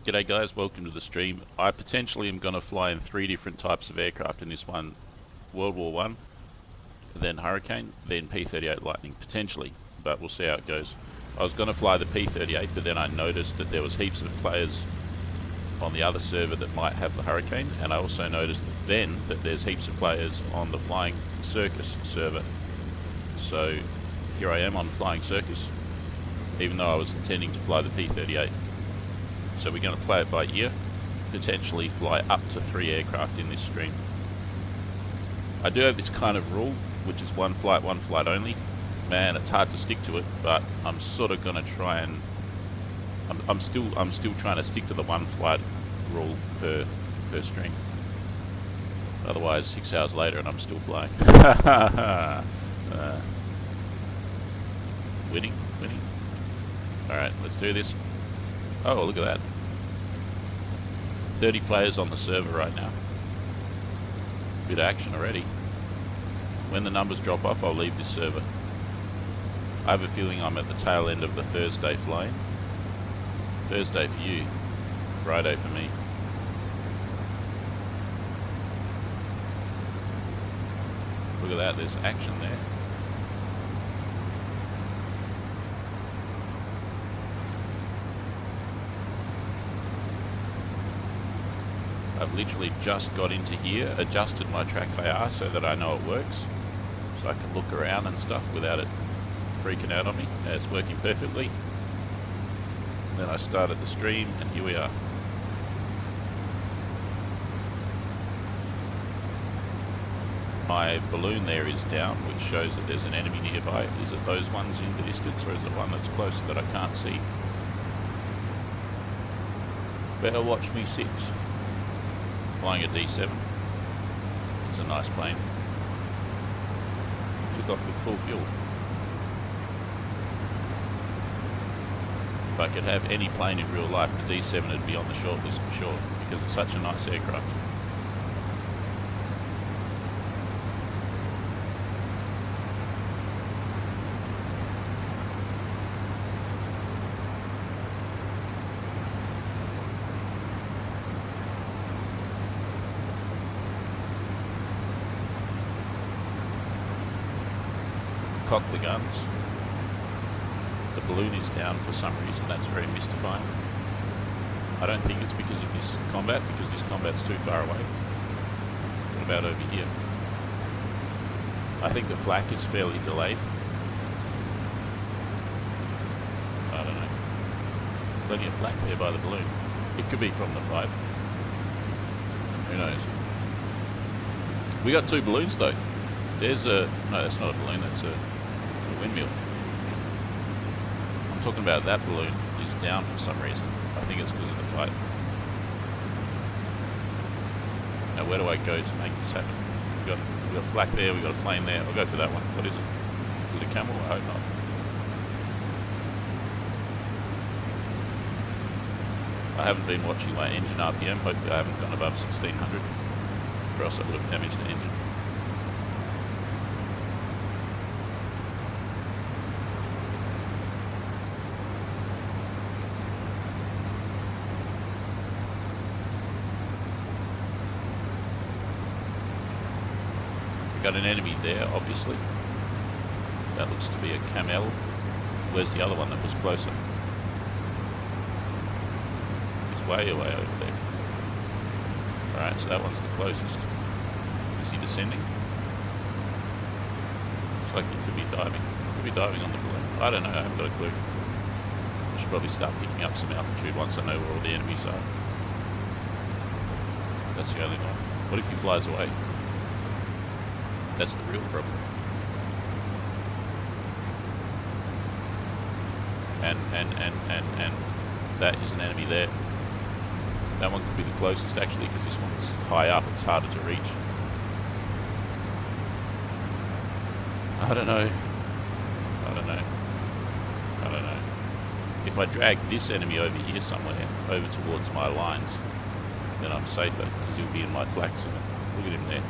G'day guys, welcome to the stream. I potentially am going to fly in 3 different types of aircraft in this one. World War One, then Hurricane, then P-38 Lightning, potentially, but we'll see how it goes. I was going to fly the P-38, but then I noticed that there was heaps of players on the other server that might have the Hurricane, and I also noticed then that there's heaps of players on the Flying Circus server. So here I am on Flying Circus, even though I was intending to fly the P-38. So we're going to play it by ear, potentially fly up to 3 aircraft in this stream. I do have this kind of rule, which is one flight only. Man, it's hard to stick to it, but I'm sort of going to try and... I'm still trying to stick to the one flight rule per stream. Otherwise, 6 hours later and I'm still flying. Winning. Alright, let's do this. Oh, look at that. 30 players on the server right now. Bit of action already. When the numbers drop off, I'll leave this server. I have a feeling I'm at the tail end of the Thursday flying. Thursday for you, Friday for me. Look at that, there's action there. I've literally just got into here, adjusted my track IR so that I know it works, so I can look around and stuff without it freaking out on me. Yeah, it's working perfectly. Then I started the stream, and here we are. My balloon there is down, which shows that there's an enemy nearby. Is it those ones in the distance, or is it one that's closer that I can't see? Better watch me 6. Flying a D7. It's a nice plane. Took off with full fuel. If I could have any plane in real life, the D7 would be on the short list for sure, because it's such a nice aircraft. Cock the guns. The balloon is down for some reason. That's very mystifying. I don't think it's because of this combat, because this combat's too far away. What about over here? I think the flak is fairly delayed. I don't know. Plenty of flak there by the balloon. It could be from the fight. Who knows? We got 2 balloons though. There's a... No, that's not a balloon, that's a windmill. I'm talking about that balloon is down for some reason. I think it's because of the fight. Now where do I go to make this happen? We've got flak there, we've got a plane there. I'll go for that one. What is it? Is it a camel? I hope not. I haven't been watching my engine RPM. Hopefully I haven't gone above 1600, or else I would have damaged the engine. Got an enemy there, obviously. That looks to be a camel. Where's the other one that was closer? It's way away over there. Alright, so that one's the closest. Is he descending? Looks like he could be diving. Could be diving on the balloon. I don't know, I haven't got a clue. I should probably start picking up some altitude once I know where all the enemies are. That's the only one. What if he flies away? That's the real problem. And that is an enemy there. That one could be the closest actually, because this one's high up, it's harder to reach. I don't know. If I drag this enemy over here somewhere, over towards my lines, then I'm safer, because he'll be in my flak zone. Look at him there.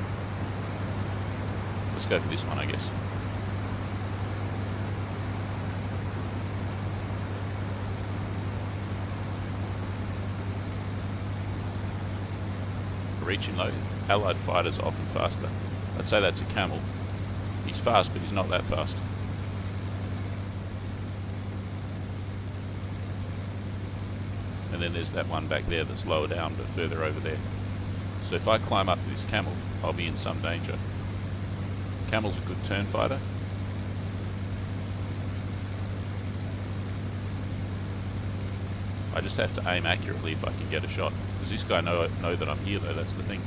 Let's go for this one, I guess. reaching low. Allied fighters are often faster. I'd say that's a Camel. He's fast, but he's not that fast. And then there's that one back there that's lower down, but further over there. So if I climb up to this Camel, I'll be in some danger. Camel's a good turn fighter. I just have to aim accurately if I can get a shot. Does this guy know that I'm here though? That's the thing.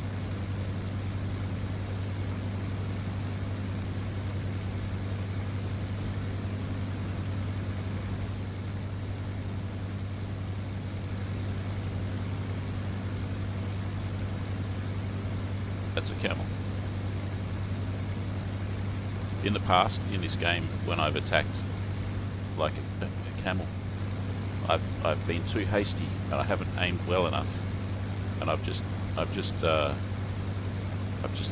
That's a Camel. In the past, in this game, when I've attacked like a Camel, I've been too hasty and I haven't aimed well enough, and I've just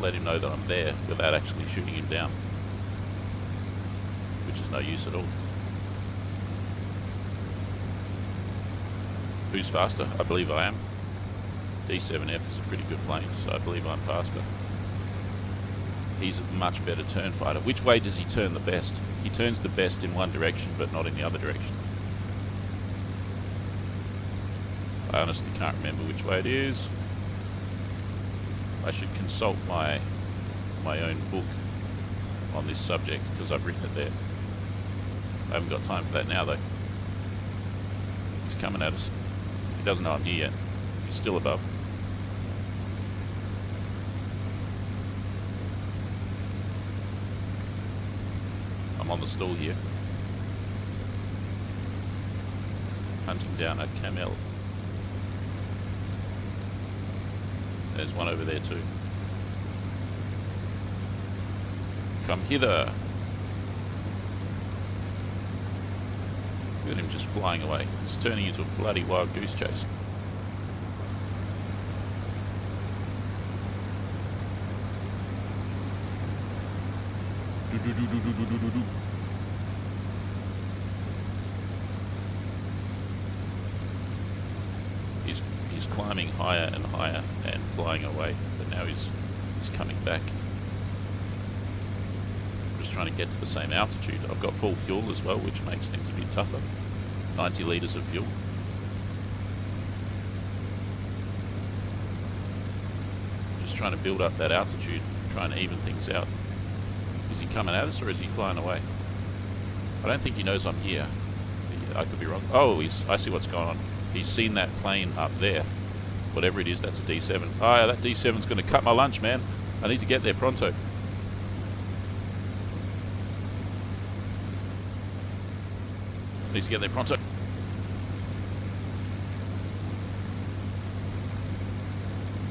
let him know that I'm there without actually shooting him down, which is no use at all. Who's faster? I believe I am. D7F is a pretty good plane, so I believe I'm faster. He's a much better turn fighter. Which way does he turn the best? He turns the best in one direction, but not in the other direction. I honestly can't remember which way it is. I should consult my own book on this subject, because I've written it there. I haven't got time for that now though. He's coming at us. He doesn't know I'm here yet. He's still above. I'm on the stall here. Hunting down a Camel. There's one over there too. Come hither. Look at him just flying away. It's turning into a bloody wild goose chase. He's climbing higher and higher and flying away, but now he's coming back. I'm just trying to get to the same altitude. I've got full fuel as well, which makes things a bit tougher. 90 litres of fuel. Just trying to build up that altitude, trying to even things out. Is he coming at us or is he flying away? I don't think he knows I'm here. I could be wrong. Oh, I see what's going on. He's seen that plane up there. Whatever it is, that's a D7. Oh, yeah, that D7's going to cut my lunch, man. I need to get there pronto. Need to get there pronto.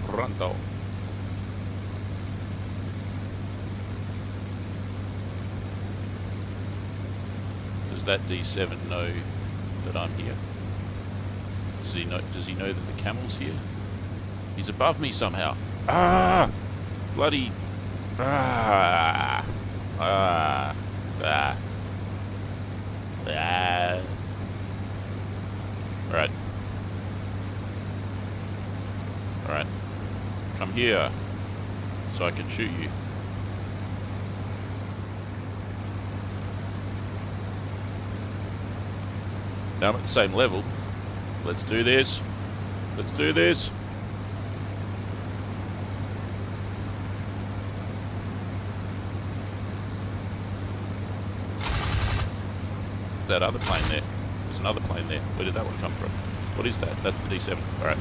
Pronto. Does that D7 know that I'm here? Does he know that the Camel's here? He's above me somehow. Ah! Bloody... Ah! Ah! Ah! Ah! Alright. Alright. Come here, so I can shoot you. Now I'm at the same level. Let's do this. Let's do this. That other plane there. There's another plane there. Where did that one come from? What is that? That's the D7. Alright.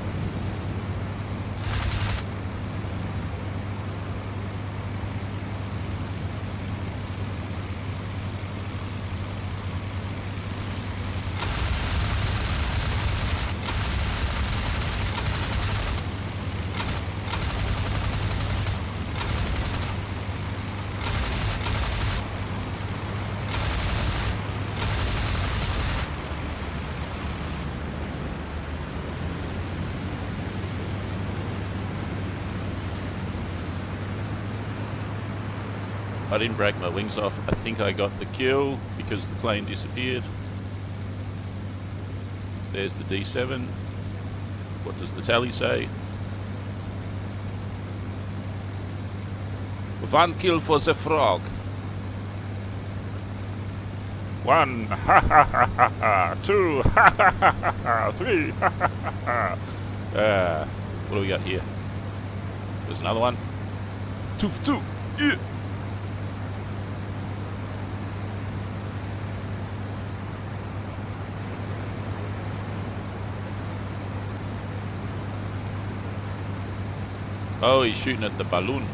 I didn't break my wings off. I think I got the kill because the plane disappeared. There's the D7. What does the tally say? One kill for the frog. One, ha ha ha ha ha. Two, ha ha ha ha ha. Three, ha ha ha ha. What do we got here? There's another one. Two for two. Yeah. Oh, he's shooting at the balloon.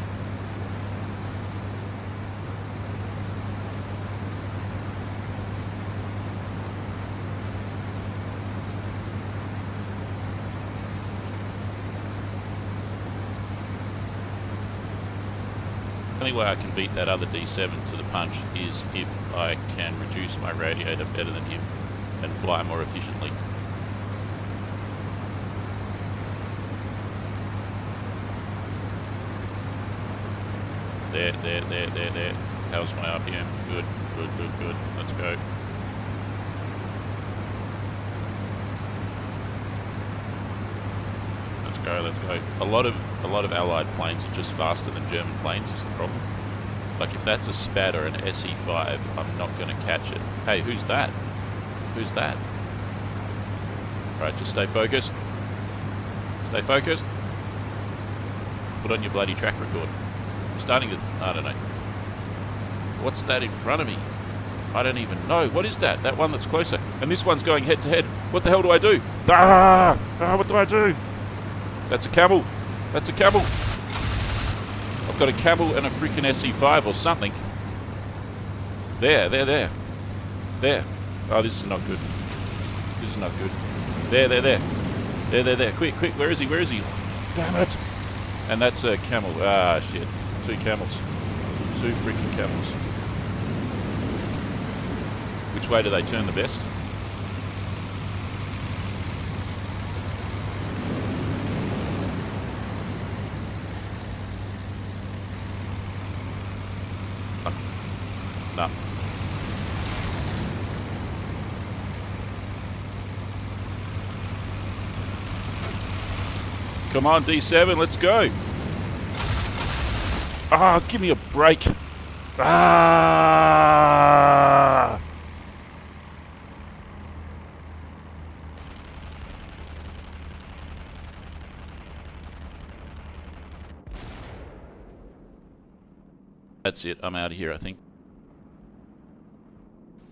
The only way I can beat that other D7 to the punch is if I can reduce my radiator better than him and fly more efficiently. There. How's my RPM? Good. Let's go. Let's go. A lot of Allied planes are just faster than German planes is the problem. Like if that's a Spat or an SE5, I'm not going to catch it. Hey, who's that? Who's that? Alright, just stay focused. Stay focused. Put on your bloody track record. I'm starting to... I don't know. What's that in front of me? I don't even know. What is that? That one that's closer. And this one's going head to head. What the hell do I do? What do I do? That's a camel. That's a camel. I've got a camel and a freaking SE5 or something. There. There. Oh, this is not good. This is not good. There. Quick. Where is he? Damn it. And that's a camel. Ah, shit. Two camels. Two freaking camels. Which way do they turn the best? No. Come on, D7, let's go. Ah, give me a break. Ah! That's it. I'm out of here, I think.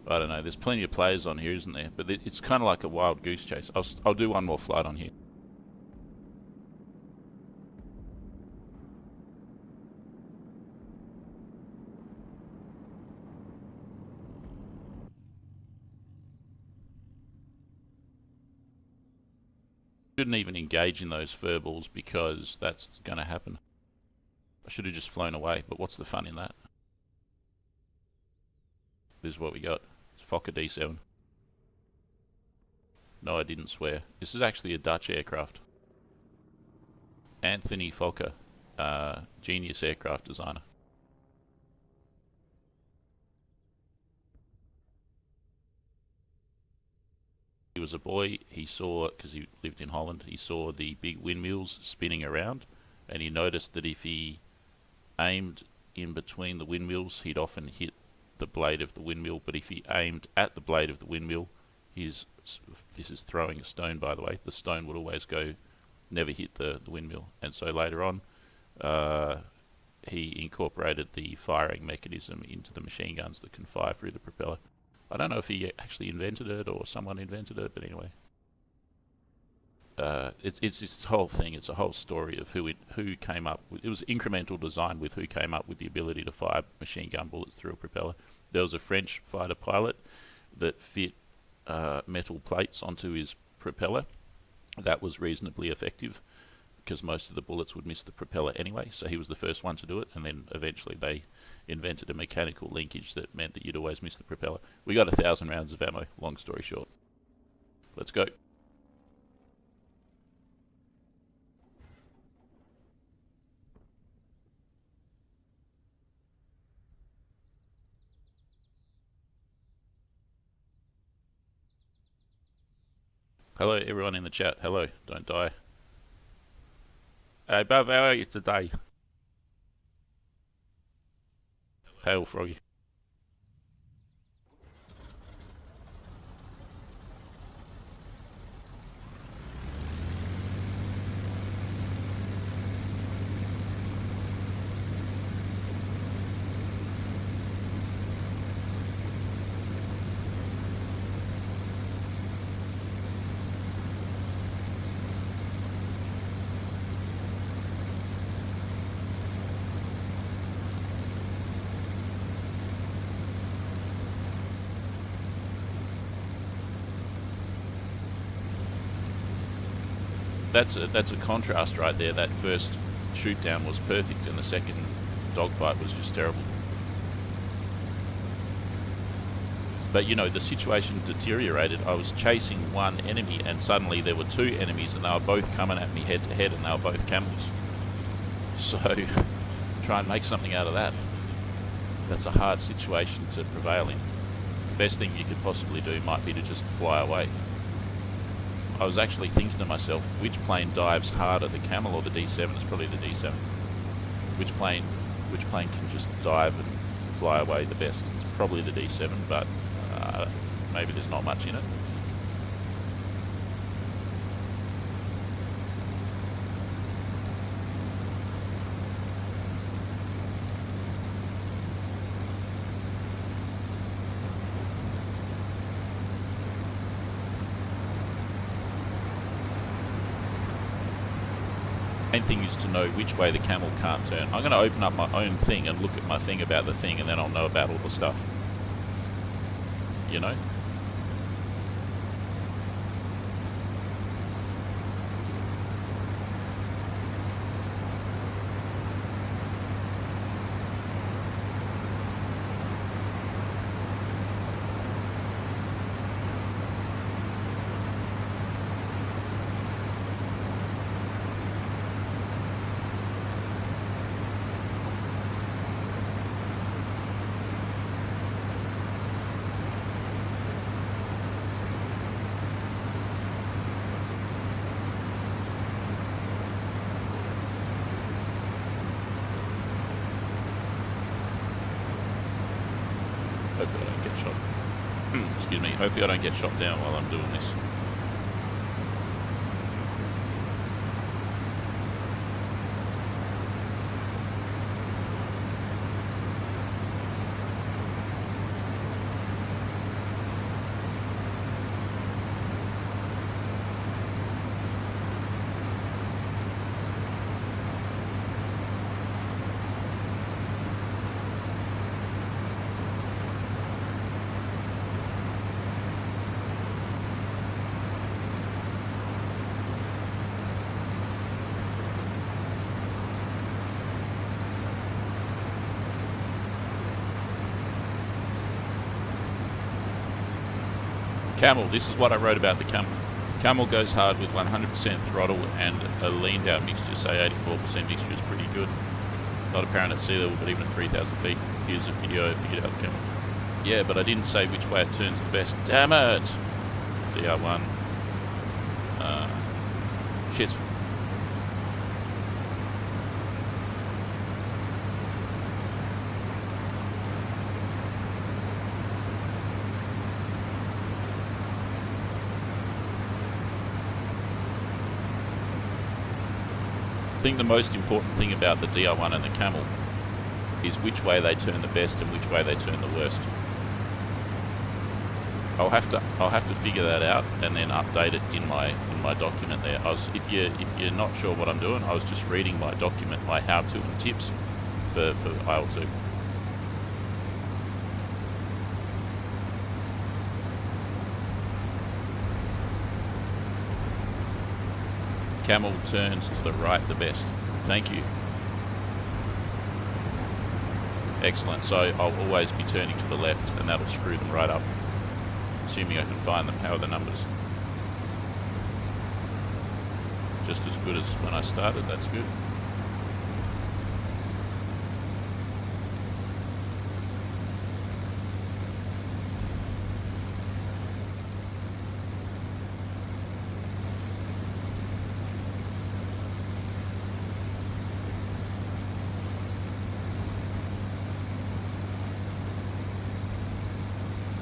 I don't know. There's plenty of players on here, isn't there? But it's kind of like a wild goose chase. I'll do one more flight on here. Shouldn't even engage in those furballs because that's going to happen. I should have just flown away, but what's the fun in that? This is what we got. It's Fokker D7. No, I didn't swear. This is actually a Dutch aircraft. Anthony Fokker, genius aircraft designer. He was a boy, he saw, because he lived in Holland, he saw the big windmills spinning around, and he noticed that if he aimed in between the windmills, he'd often hit the blade of the windmill, but if he aimed at the blade of the windmill, this is throwing a stone, by the way, the stone would always never hit the windmill. And so later on, he incorporated the firing mechanism into the machine guns that can fire through the propeller. I don't know if he actually invented it or someone invented it, but anyway. It's this whole thing. It's a whole story of who came up with it. Was incremental design with who came up with the ability to fire machine gun bullets through a propeller. There was a French fighter pilot that fit metal plates onto his propeller. That was reasonably effective because most of the bullets would miss the propeller anyway. So he was the first one to do it, and then eventually they invented a mechanical linkage that meant that you'd always miss the propeller. We got 1,000 rounds of ammo. Long story short, let's go. Hello, everyone in the chat. Hello, don't die. Hey, Bev, how are you today? Hail, Froggy. That's a contrast right there. That first shoot down was perfect and the second dogfight was just terrible. But you know, the situation deteriorated. I was chasing one enemy and suddenly there were two enemies and they were both coming at me head to head and they were both camels. So try and make something out of that. That's a hard situation to prevail in. The best thing you could possibly do might be to just fly away. I was actually thinking to myself, which plane dives harder, the Camel or the D7? It's probably the D7. Which plane can just dive and fly away the best? It's probably the D7, but maybe there's not much in it. Main thing is to know which way the Camel can't turn. I'm going to open up my own thing and look at my thing about the thing, and then I'll know about all the stuff. You know? Hopefully I don't get shot. Excuse me. Hopefully I don't get shot down while I'm doing this. Camel, this is what I wrote about the Camel. Camel goes hard with 100% throttle and a leaned out mixture, say 84% mixture is pretty good. Not apparent at sea level, but even at 3,000 feet. Here's a video, I figured out Camel. Yeah, but I didn't say which way it turns the best. Damn it! DR1. Shit. I think the most important thing about the DR1 and the Camel is which way they turn the best and which way they turn the worst. I'll have to figure that out and then update it in my document there. If you're not sure what I'm doing, I was just reading my document, my how-to and tips for IL2. Camel turns to the right the best. Thank you. Excellent. So I'll always be turning to the left and that'll screw them right up. Assuming I can find them. How are the numbers? Just as good as when I started. That's good.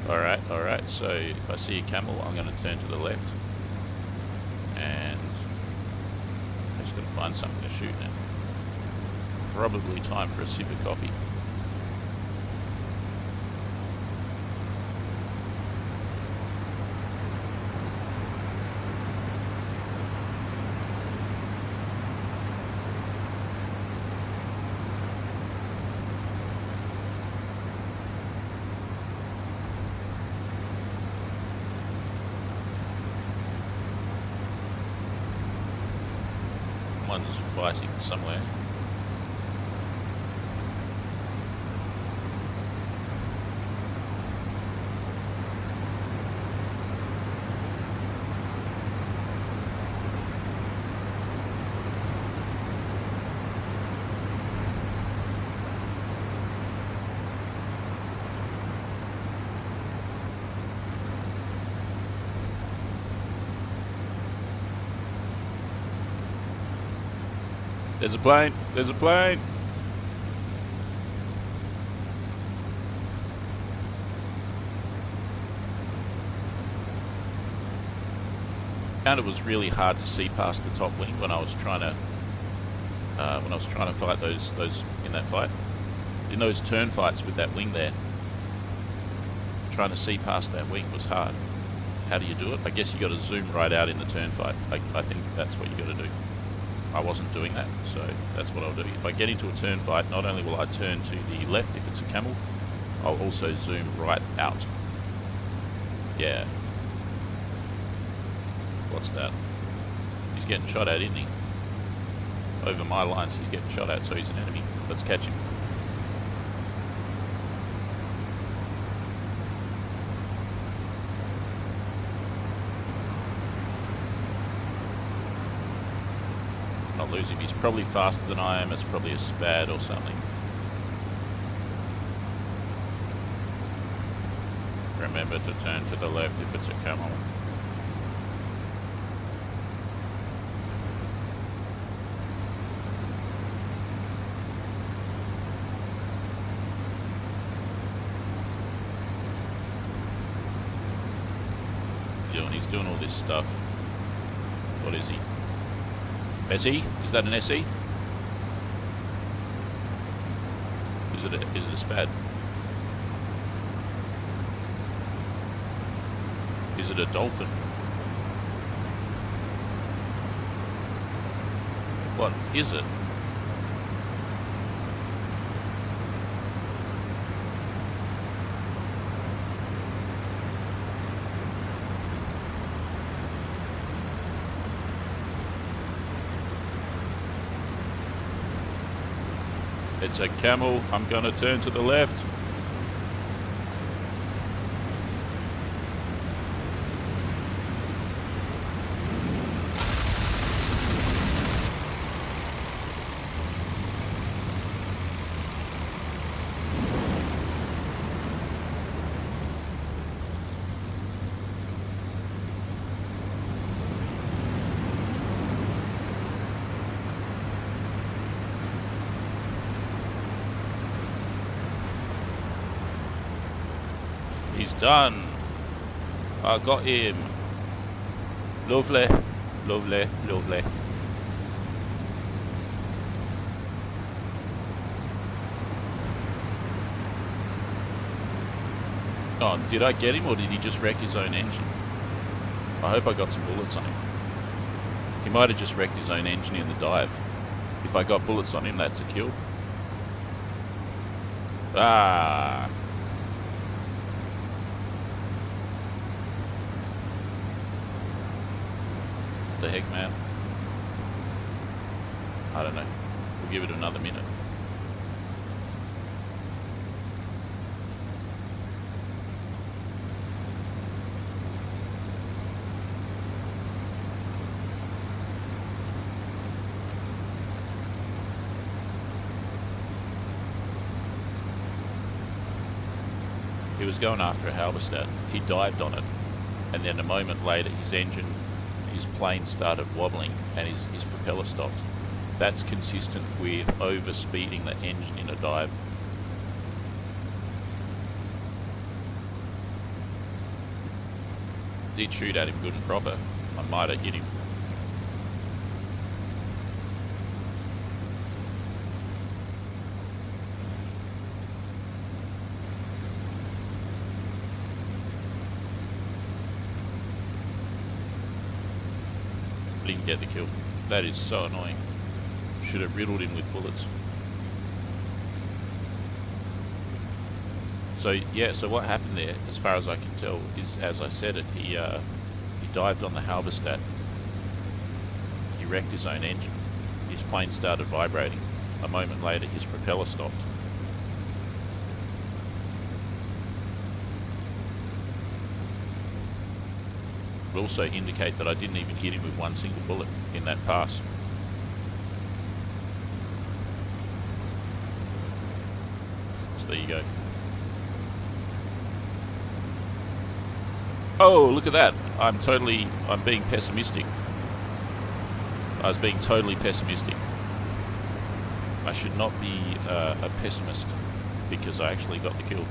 Alright, so if I see a camel, I'm going to turn to the left. And I'm just going to find something to shoot now. Probably time for a sip of coffee. One's fighting somewhere. There's a plane! There's a plane! Found it was really hard to see past the top wing when I was trying to fight those in that fight. In those turn fights with that wing there, trying to see past that wing was hard. How do you do it? I guess you got to zoom right out in the turn fight. I think that's what you got to do. I wasn't doing that, so that's what I'll do. If I get into a turn fight, not only will I turn to the left if it's a camel, I'll also zoom right out. Yeah. What's that? He's getting shot at, isn't he? Over my lines he's getting shot at, so he's an enemy. Let's catch him. Not lose him. He's probably faster than I am. It's probably a SPAD or something. Remember to turn to the left if it's a camel. He's doing all this stuff. What is he? SE? Is that an SE? Is it a SPAD? Is it a Dolphin? What is it? It's a camel. I'm going to turn to the left. He's done. I got him. Lovely, lovely, lovely. Oh, did I get him or did he just wreck his own engine? I hope I got some bullets on him. He might have just wrecked his own engine in the dive. If I got bullets on him, that's a kill. Ah. What the heck, man? I don't know. We'll give it another minute. He was going after a halberstadt. He dived on it, and then a moment later his plane started wobbling and his propeller stopped. That's consistent with over-speeding the engine in a dive. did shoot at him good and proper, I might have hit him. Didn't get the kill. That is so annoying. Should have riddled him with bullets. So yeah, so what happened there, as far as I can tell, is as I said it, he dived on the halberstadt. He wrecked his own engine. His plane started vibrating. A moment later, his propeller stopped. Would also indicate that I didn't even hit him with one single bullet in that pass. So there you go. Oh, look at that. I'm being pessimistic. I was being totally pessimistic. I should not be a pessimist because I actually got the kill.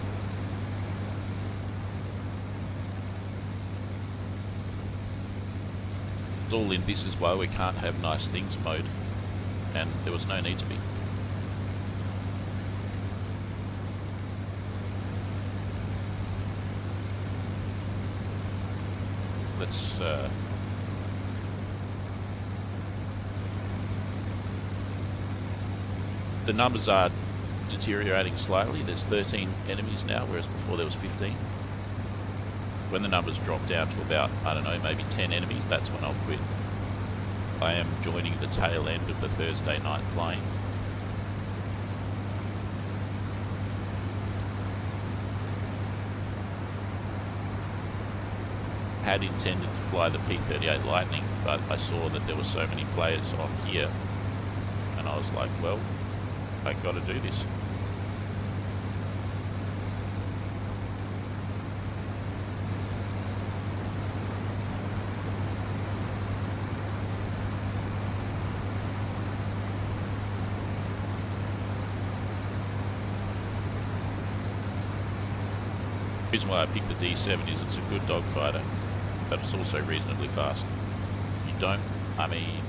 It's all in this is why we can't have nice things mode, and there was no need to be. Let's the numbers are deteriorating slightly. There's 13 enemies now, whereas before there was 15. When the numbers drop down to about, I don't know, maybe 10 enemies, that's when I'll quit. I am joining the tail end of the Thursday night flying. Had intended to fly the P-38 Lightning, but I saw that there were so many players on here, and I was like, well, I got to do this. The reason why I picked the D7 is it's a good dogfighter, but it's also reasonably fast. You don't, I mean,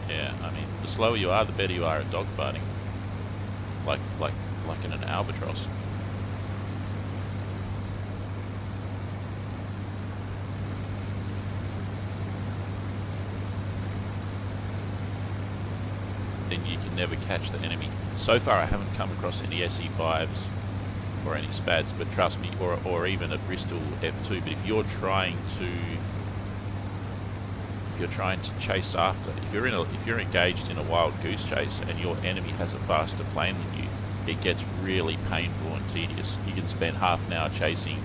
the slower you are, the better you are at dogfighting. Like in an albatross. Then you can never catch the enemy. So far I haven't come across any SE5s or any SPADs, but trust me, or even a Bristol F2, but if you're trying to chase after, if you're engaged in a wild goose chase and your enemy has a faster plane than you, it gets really painful and tedious. You can spend half an hour chasing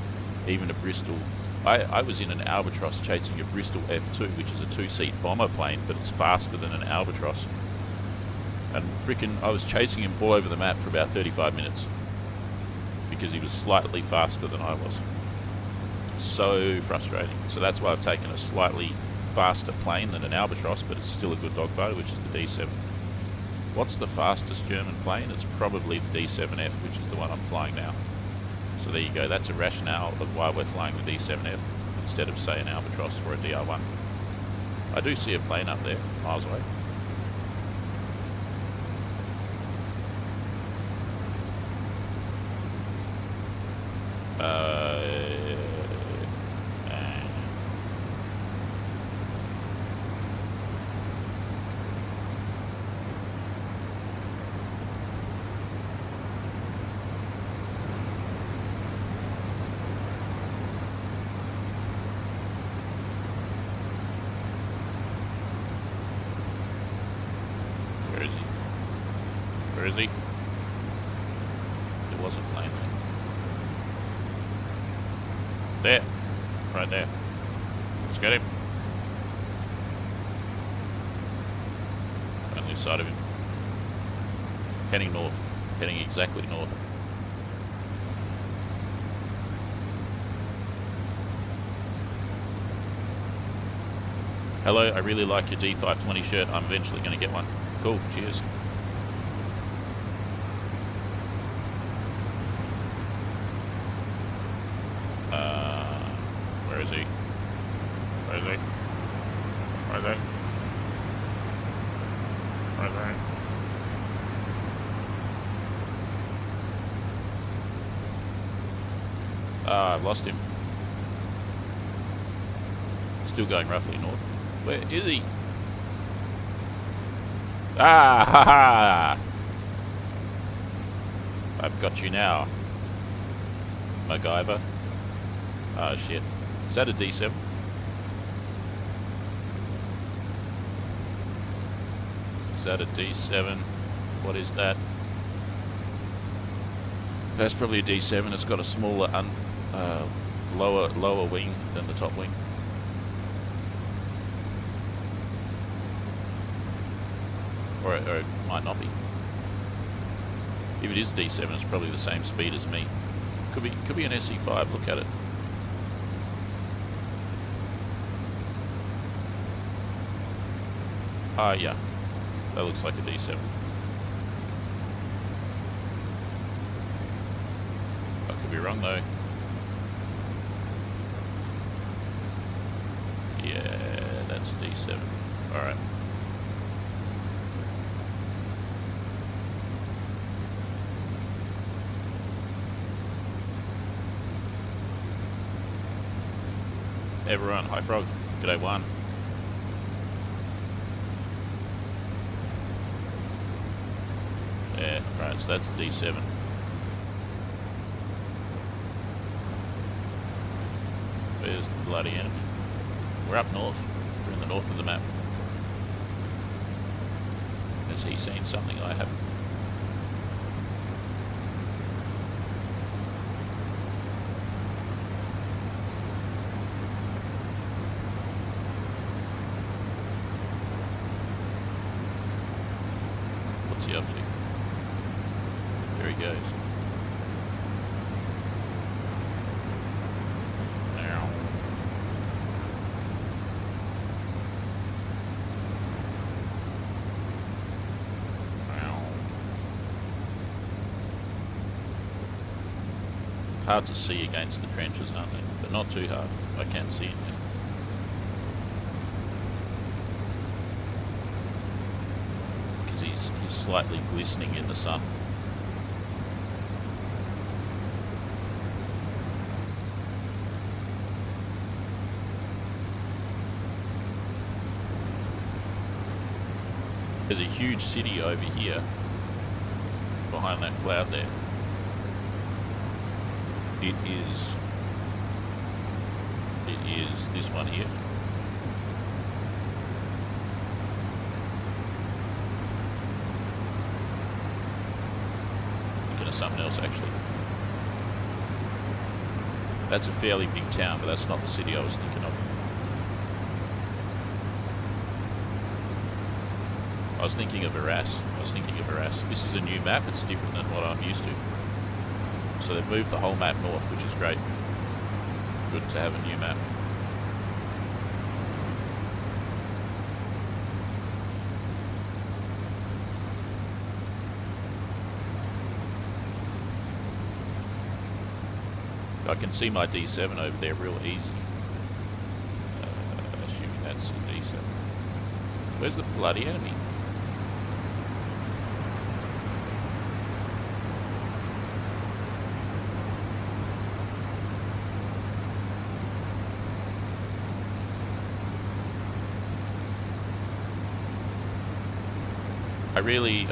even a Bristol. I was in an albatross chasing a Bristol F2, which is a 2-seat bomber plane, but it's faster than an albatross. And frickin' I was chasing him all over the map for about 35 minutes because he was slightly faster than I was. So frustrating. So that's why I've taken a slightly faster plane than an albatross, but it's still a good dogfighter, which is the D7. What's the fastest German plane? It's probably the D7F, which is the one I'm flying now. So there you go. That's a rationale of why we're flying the D7F instead of, say, an albatross or a DR1. I do see a plane up there, miles away. Where is he? There was a plane there. There. Right there. Let's get him. On this side of him. Heading north. Heading exactly north. Hello, I really like your D520 shirt. I'm eventually going to get one. Cool, cheers. Where is he? he? Where is he? Where is he? Ah, I've lost him. Still going roughly north. Where is he? Ah, ha ha! I've got you now, MacGyver. Oh shit. Is that a D7? Is that a D7? What is that? That's probably a D7. It's got a smaller, lower wing than the top wing. Or it might not be. If it is D7, it's probably the same speed as me. Could be an SE5. Look at it. Ah, yeah. That looks like a D7. I could be wrong though. Yeah, that's a D7. Alright. Everyone, hi Frog. G'day one. Yeah, right, so that's D7. Where's the bloody enemy? We're up north. We're in the north of the map. Has he seen something I haven't? What's he up to? There he goes. Hard to see against the trenches, aren't they? But not too hard. I can see it now. Because he's slightly glistening in the sun. There's a huge city over here, behind that cloud there. It is this one here. Thinking of something else actually. That's a fairly big town, but that's not the city I was thinking of. I was thinking of Arras. This is a new map. It's different than what I'm used to. So they've moved the whole map north, which is great. Good to have a new map. I can see my D7 over there real easy. Assuming that's a D7. Where's the bloody enemy?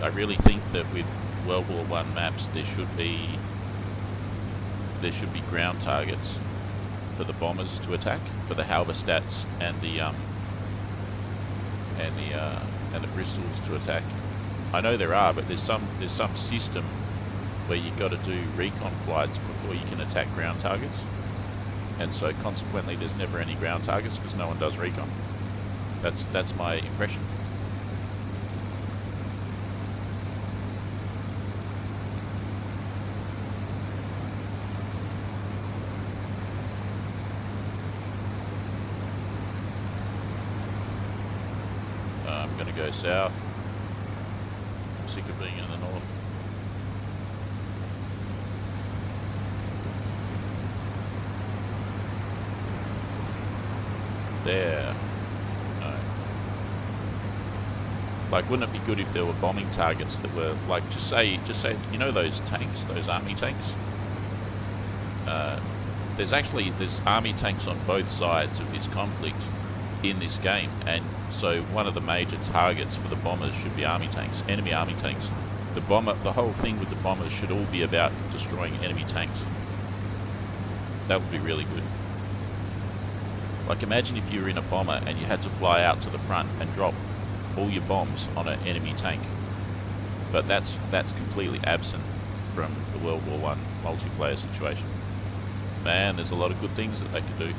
I really think that with World War I maps there should be ground targets for the bombers to attack, for the Halberstats and the Bristols to attack. I know there are, but there's some system where you've got to do recon flights before you can attack ground targets, and so consequently there's never any ground targets because no one does recon. That's my impression. I'm going to go south. I'm sick of being in the north. there. No. Like, wouldn't it be good if there were bombing targets that were, like, just say, you know those tanks, those army tanks? There's army tanks on both sides of this conflict in this game, and so one of the major targets for the bombers should be army tanks, enemy army tanks. The whole thing with the bombers should all be about destroying enemy tanks. That would be really good. Like, imagine if you were in a bomber and you had to fly out to the front and drop all your bombs on an enemy tank. But that's completely absent from the World War I multiplayer situation. Man, there's a lot of good things that they could do.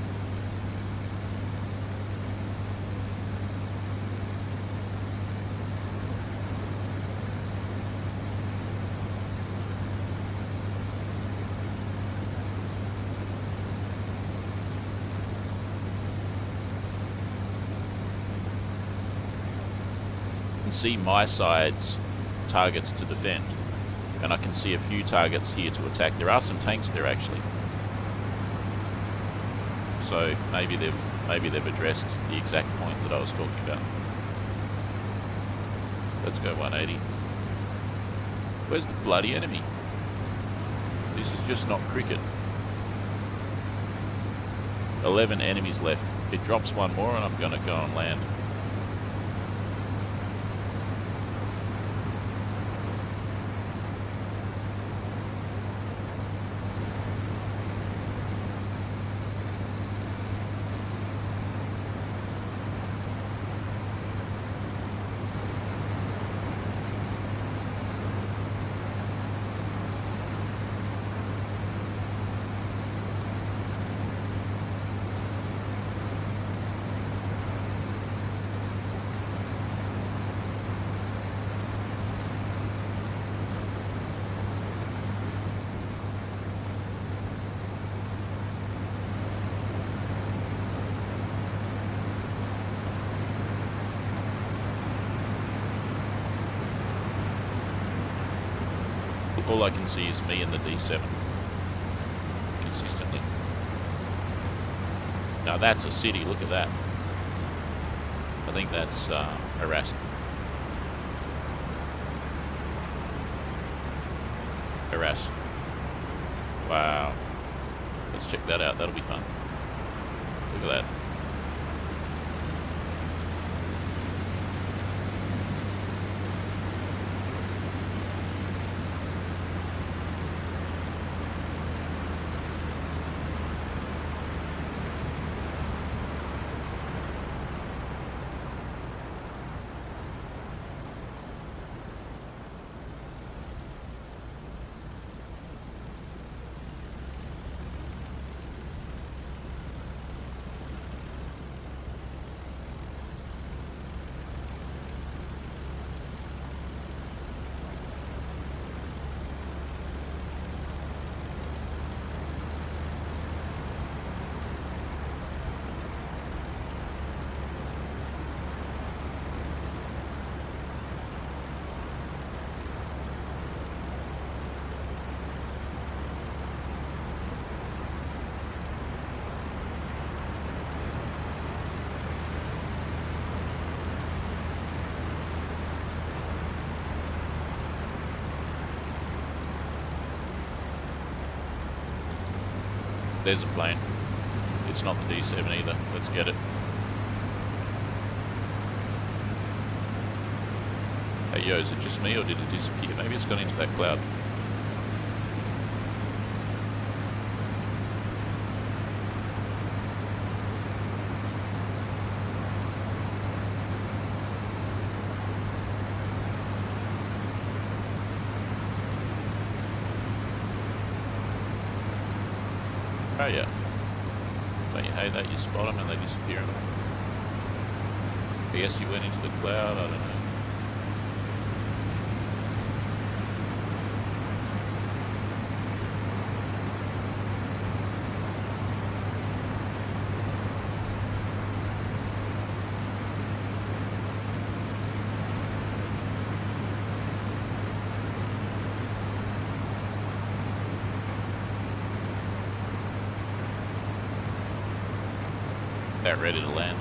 And see my side's targets to defend, and I can see a few targets here to attack. There are some tanks there actually, so maybe they've addressed the exact point that I was talking about. Let's go 180. Where's the bloody enemy? This is just not cricket. 11 enemies left. It drops one more and I'm gonna go on land. All I can see is me and the D7 consistently. Now that's a city, look at that. I think that's harassed. Harass. Wow. Let's check that out, that'll be fun. Look at that. There's a plane. It's not the D7 either. Let's get it. Hey yo, is it just me or did it disappear? Maybe it's gone into that cloud. Oh yeah. Don't you hate that? You spot them and they disappear. I guess you went into the cloud, I don't know. About ready to land.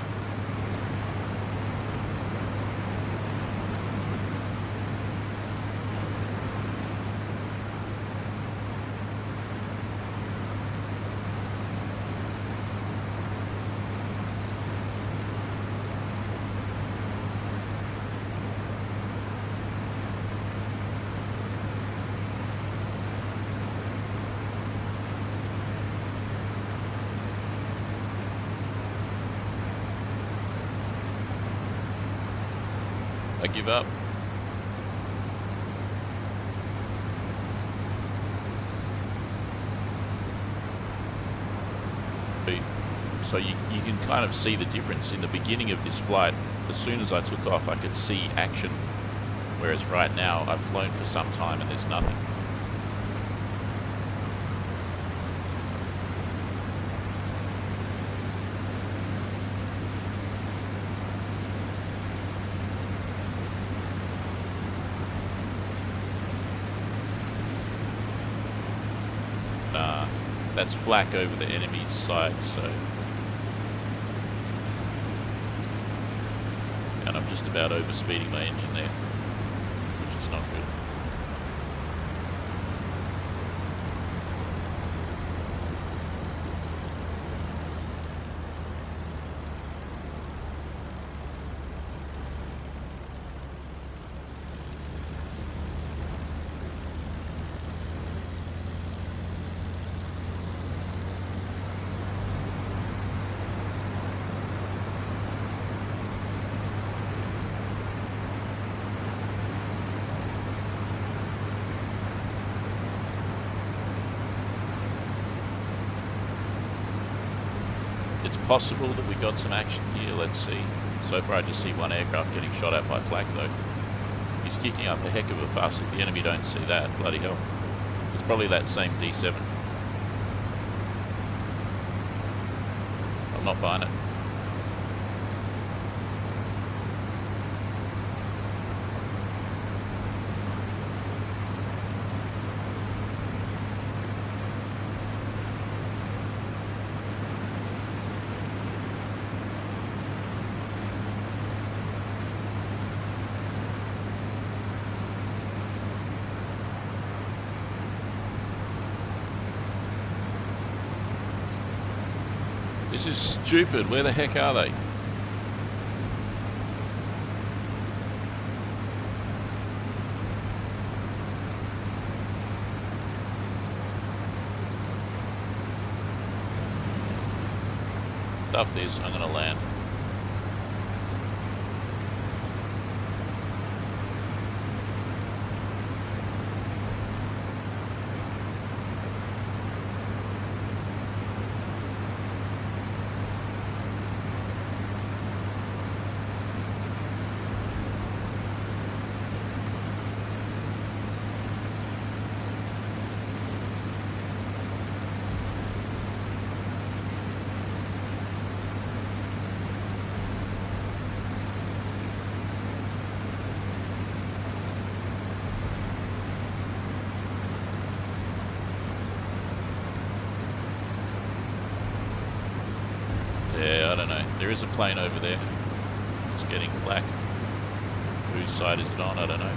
I give up. So you can kind of see the difference in the beginning of this flight. As soon as I took off, I could see action, whereas right now I've flown for some time and there's nothing. That's flak over the enemy's side, so... And I'm just about overspeeding my engine there, which is not good. It's possible that we got some action here, let's see. So far I just see one aircraft getting shot at by flak though. He's kicking up a heck of a fuss. If the enemy don't see that, bloody hell. It's probably that same D7. I'm not buying it. This is stupid. Where the heck are they? Stuff this. I'm going to land. Yeah, I don't know. There is a plane over there. It's getting flak. Whose side is it on? I don't know.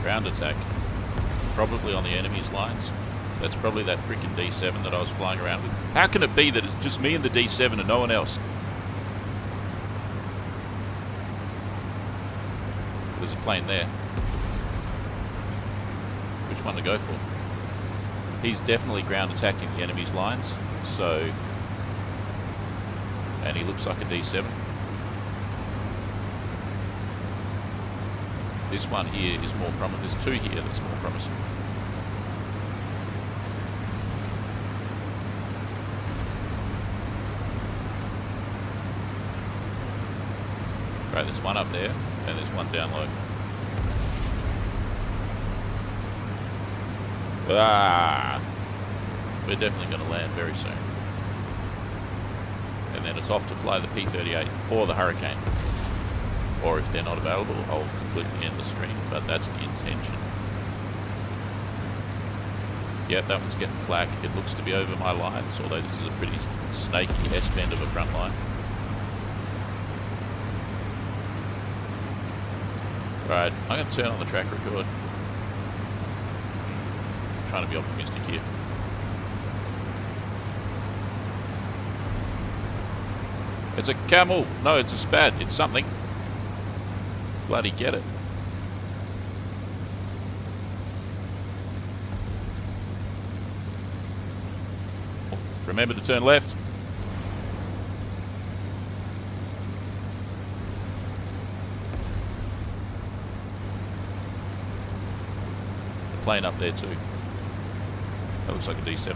ground attack, probably on the enemy's lines. That's probably that freaking D7 that I was flying around with. How can it be that it's just me and the D7 and no one else? There's a plane there. Which one to go for? He's definitely ground attacking the enemy's lines, so... And he looks like a D7. This one here is more promising. There's two here that's more promising. Right, there's one up there, and there's one down low. Ah! We're definitely going to land very soon. And then it's off to fly the P-38 or the Hurricane. Or if they're not available, I'll completely end the stream, but that's the intention. Yep, that one's getting flak. It looks to be over my lines, although this is a pretty snaky S-bend of a front line. Right, I'm going to turn on the track record. I'm trying to be optimistic here. It's a camel. No, it's a Spad. It's something. Bloody get it. Remember to turn left. The plane up there too. That looks like a D7.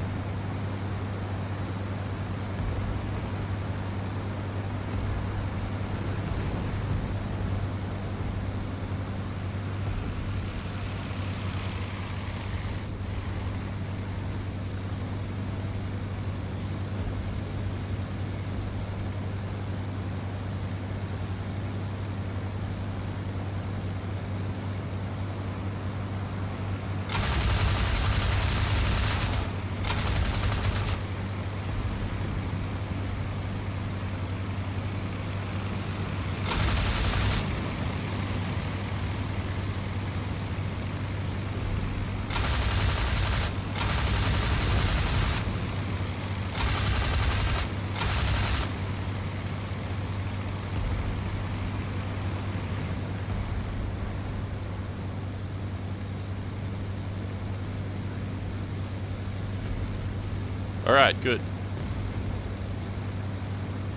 Alright, good.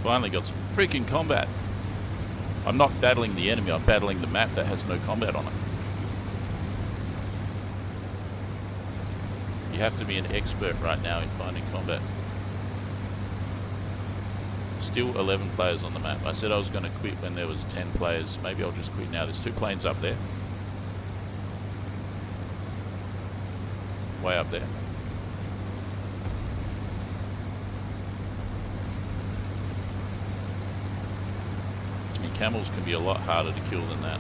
Finally got some freaking combat. I'm not battling the enemy, I'm battling the map that has no combat on it. You have to be an expert right now in finding combat. Still 11 players on the map. I said I was going to quit when there was 10 players. Maybe I'll just quit now. There's 2 planes up there. Way up there. Camels can be a lot harder to kill than that.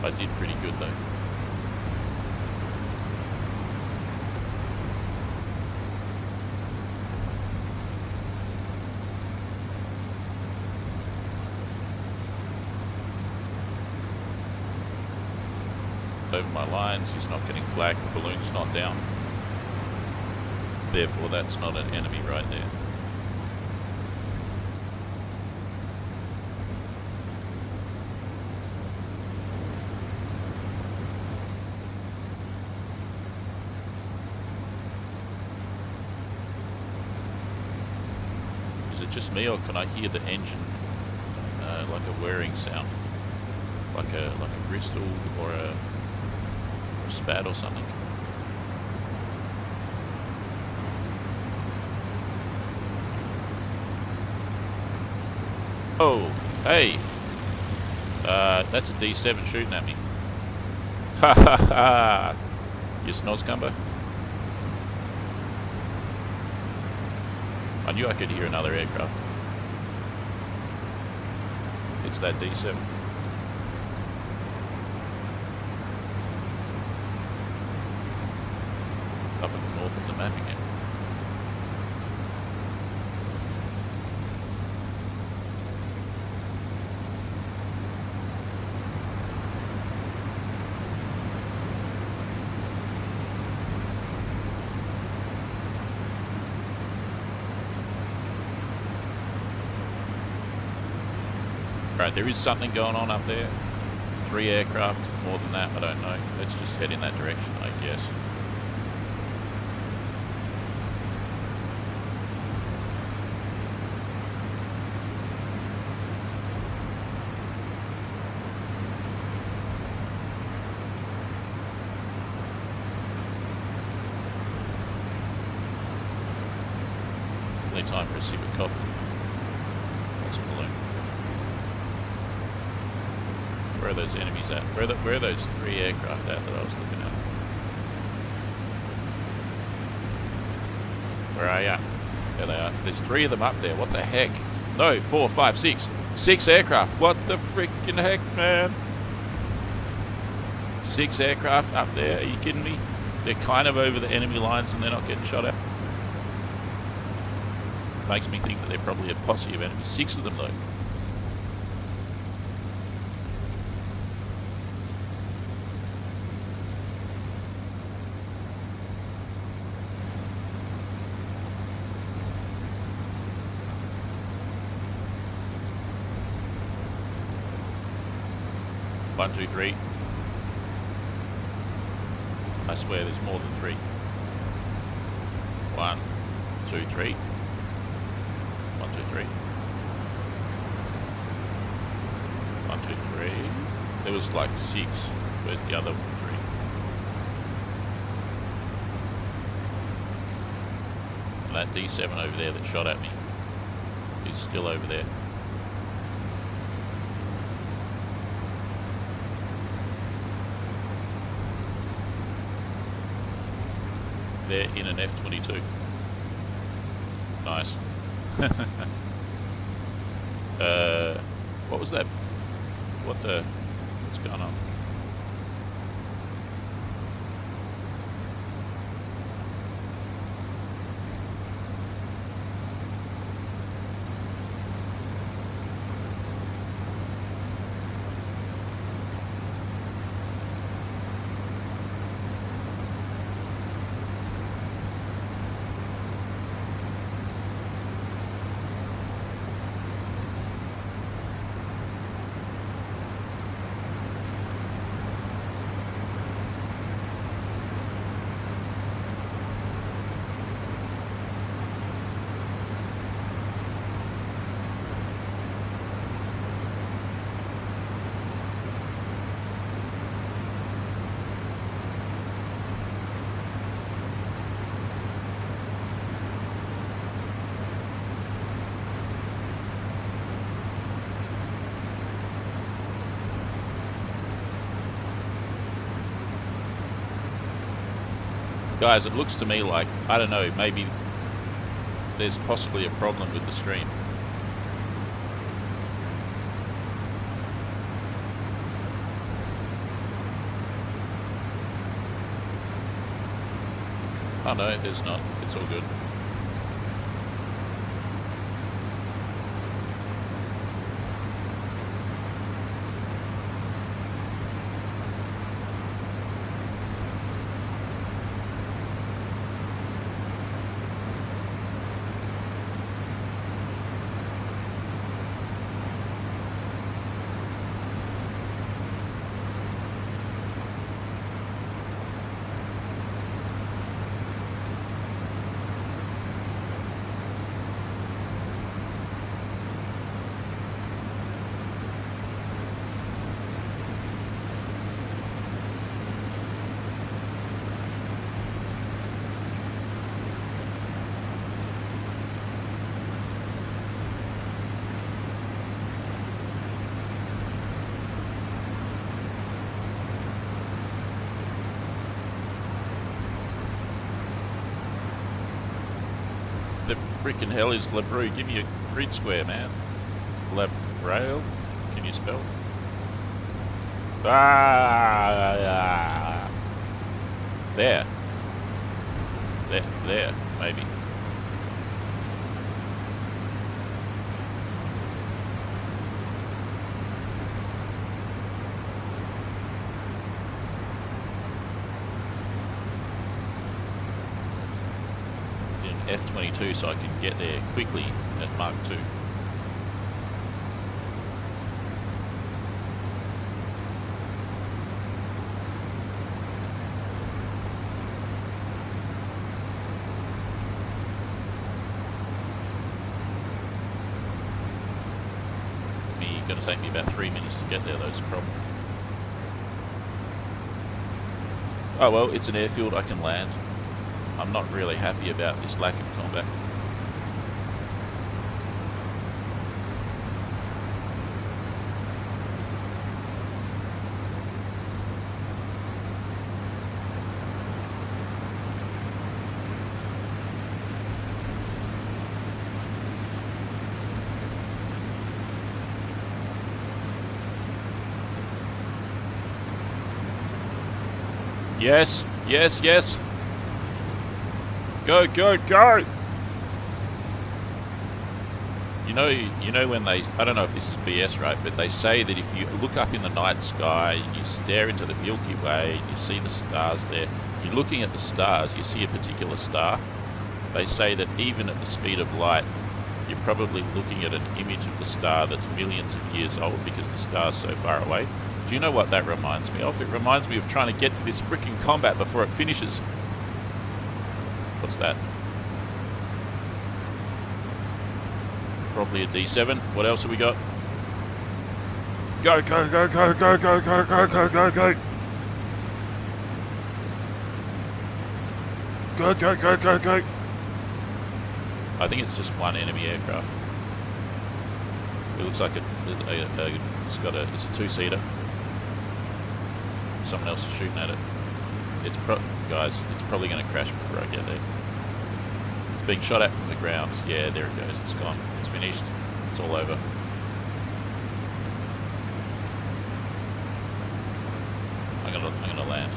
I did pretty good though. Over my lines, he's not getting flak, the balloon's not down. Therefore that's not an enemy right there. Just me, or can I hear the engine like a whirring sound, like a Bristol or a Spad or something? Oh, hey, that's a D7 shooting at me. Ha ha ha! You snozzcumber. I knew I could hear another aircraft. It's that D7. Up in the north of the map again. Right, there is something going on up there. 3 aircraft, more than that, I don't know. Let's just head in that direction, I guess. Only time for a sip of coffee. That's a balloon. Where are those enemies at? Where are those 3 aircraft at that I was looking at? Where are ya? There they are. There's 3 of them up there. What the heck? No, 4, 5, 6. 6 aircraft. What the freaking heck, man? 6 aircraft up there. Are you kidding me? They're kind of over the enemy lines and they're not getting shot at. Makes me think that they're probably a posse of enemies. 6 of them though. One, two, three. I swear there's more than 3. 1, 2, 3. 1, 2, 3. 1, 2, 3. There was like 6. Where's the other 3? And that D7 over there that shot at me is still over there. They're in an F-22. Nice. What was that? What's going on? Guys, it looks to me like, I don't know, maybe there's possibly a problem with the stream. Oh no, there's not. It's all good. The freaking hell is Labreau? Give me a grid square, man. Labreau? Can you spell? Ah, there. There, maybe. F-22 so I can get there quickly at Mark 2. going to take me about 3 minutes to get there. That's the problem. Oh well, it's an airfield. I can land. I'm not really happy about this lack of combat. Yes, yes, yes. Go, go, go. You know when they, I don't know if this is BS, right, but they say that if you look up in the night sky and you stare into the Milky Way and you see the stars there, you're looking at the stars, you see a particular star. They say that even at the speed of light, you're probably looking at an image of the star that's millions of years old because the star's so far away. Do you know what that reminds me of? It reminds me of trying to get to this freaking combat before it finishes. What's that? Probably a D7. What else have we got? Go, go, go, go, go, go, go, go, go, go, go. Go, go, go, go, go. I think it's just one enemy aircraft. It looks like it's a two-seater. Someone else is shooting at it. Guys, it's probably going to crash before I get there. It's being shot at from the ground. Yeah, there it goes. It's gone. It's finished. It's all over. I'm gonna land.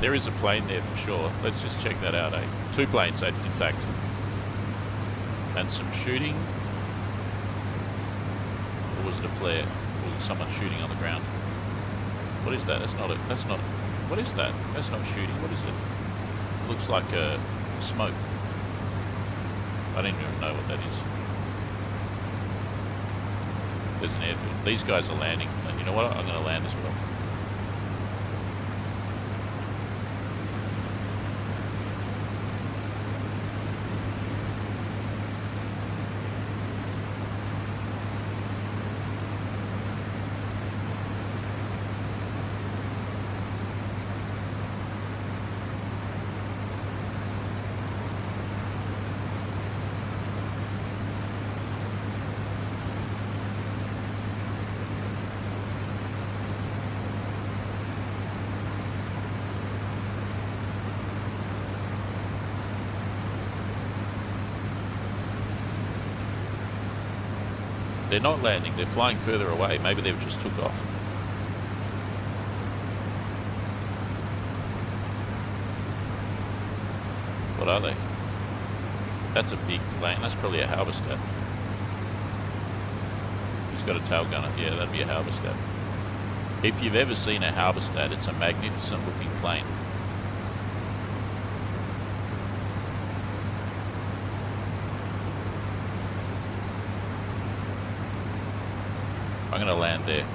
There is a plane there for sure. Let's just check that out, eh? Two planes, in fact. And some shooting. Or was it a flare? Or was it someone shooting on the ground? What is that? That's not... What is that? That's not shooting. What is it? It looks like smoke. I don't even know what that is. There's an airfield. These guys are landing. And you know what? I'm going to land as well. They're not landing, they're flying further away. Maybe they've just took off. What are they? That's a big plane. That's probably a halberstadt. Who's got a tail gunner? Yeah, that'd be a halberstadt. If you've ever seen a halberstadt, it's a magnificent looking plane. I'm going to land there.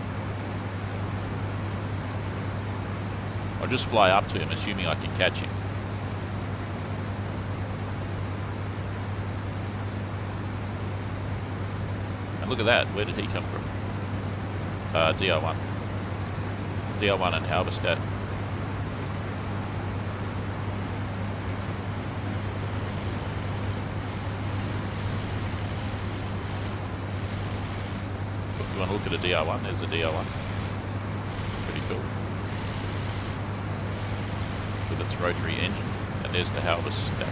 I'll just fly up to him, assuming I can catch him. And look at that, where did he come from? DR1. DR1 and Halberstadt. You want to look at a DR1? There's a DR1. Pretty cool. With its rotary engine. And there's the Halberstadt.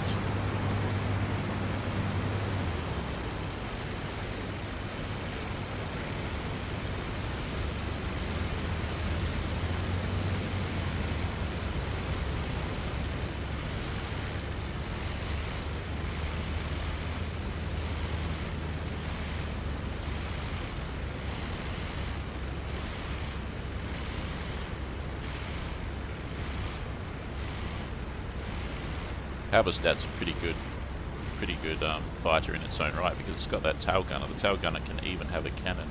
Halberstadt's a pretty good fighter in its own right because it's got that tail gunner. The tail gunner can even have a cannon.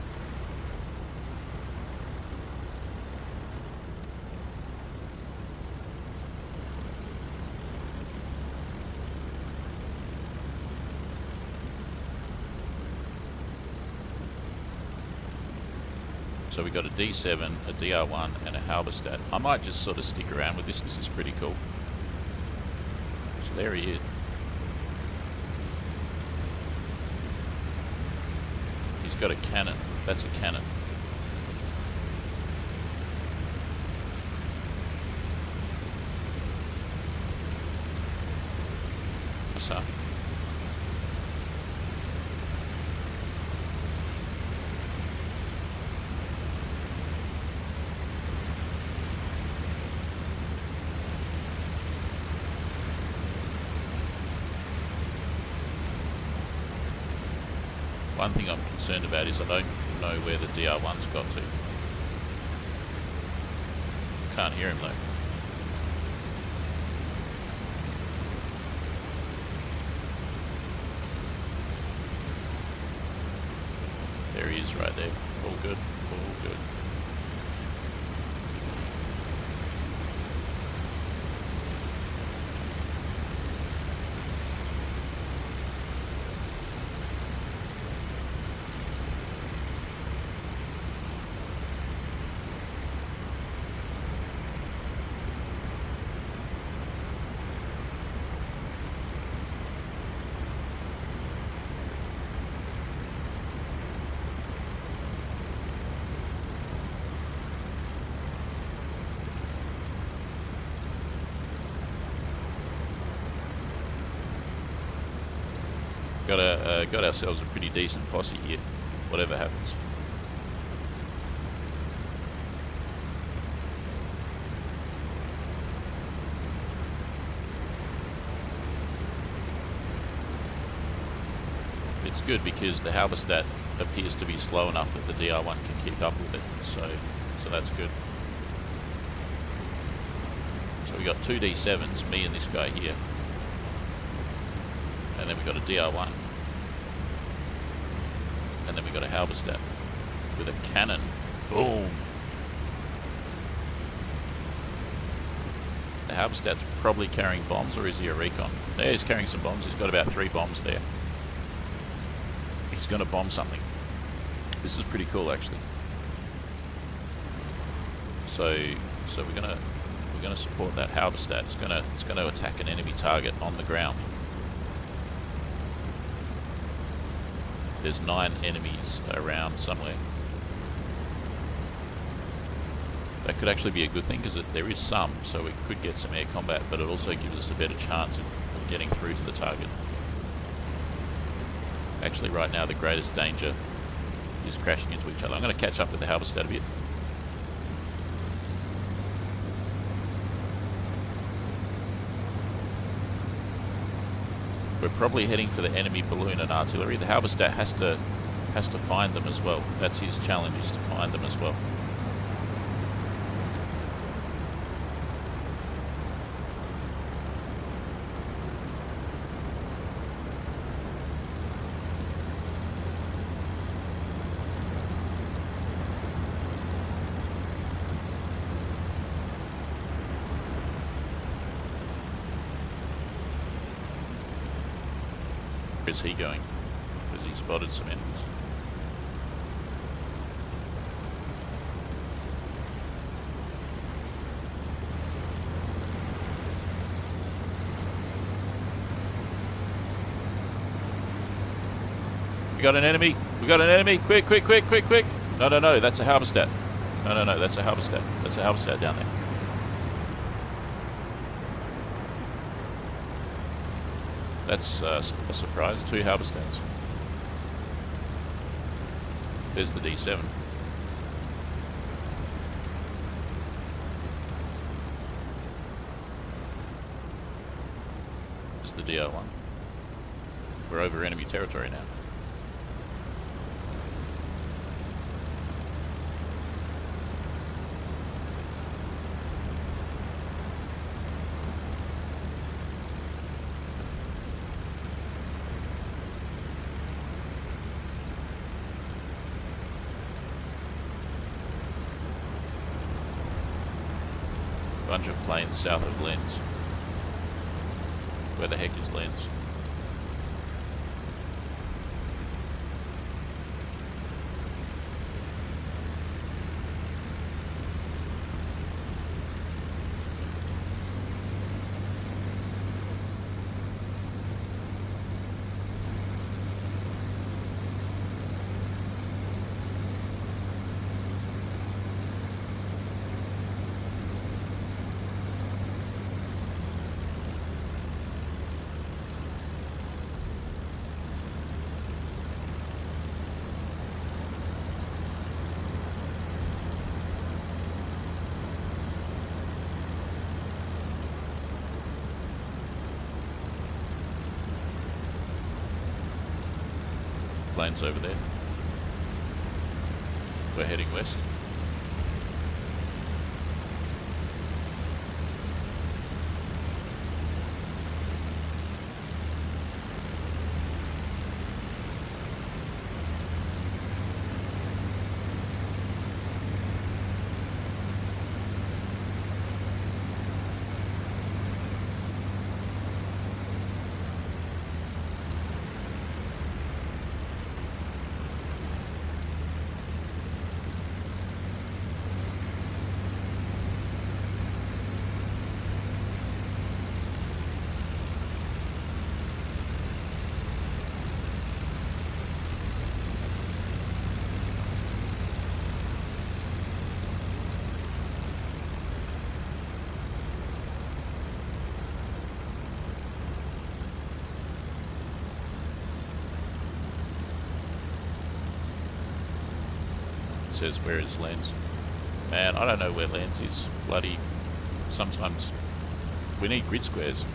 So we got a D7, a DR1 and a Halberstadt. I might just sort of stick around with this. This is pretty cool. So there he is. He's got a cannon. That's a cannon. So. One thing I'm concerned about is I don't know where the DR1's got to. Can't hear him though. There he is right there. All good, all good. Got ourselves a pretty decent posse here, whatever happens. It's good because the Halberstadt appears to be slow enough that the DR1 can keep up with it, so that's good. So we got two D7s, me and this guy here. And then we got a DR1. And then we got a Halberstadt with a cannon. Boom! The Halberstadt's probably carrying bombs, or is he a recon? Yeah, he's carrying some bombs. He's got about 3 bombs there. He's going to bomb something. This is pretty cool, actually. So we're gonna support that Halberstadt. It's gonna attack an enemy target on the ground. There's 9 enemies around somewhere. That could actually be a good thing because there is some, so we could get some air combat, but it also gives us a better chance of getting through to the target. Actually, right now the greatest danger is crashing into each other. I'm going to catch up with the Halberstadt a bit. We're probably heading for the enemy balloon and artillery. The Halberstadt has to find them as well. That's his challenge, is to find them as well. Where's he going? Has he spotted some enemies? got an enemy. We got an enemy. Quick, quick, quick, quick, quick. No, no, no. That's a halberstadt. No, no, no. That's a halberstadt. That's a halberstadt down there. That's a surprise. 2 halberstats. There's the D7. There's the DR1. We're over enemy territory now. Bunch of planes south of Lens. Where the heck is Lens? Planes over there. We're heading west. Says where is Lens. Man, I don't know where Lens is. Bloody, sometimes we need grid squares.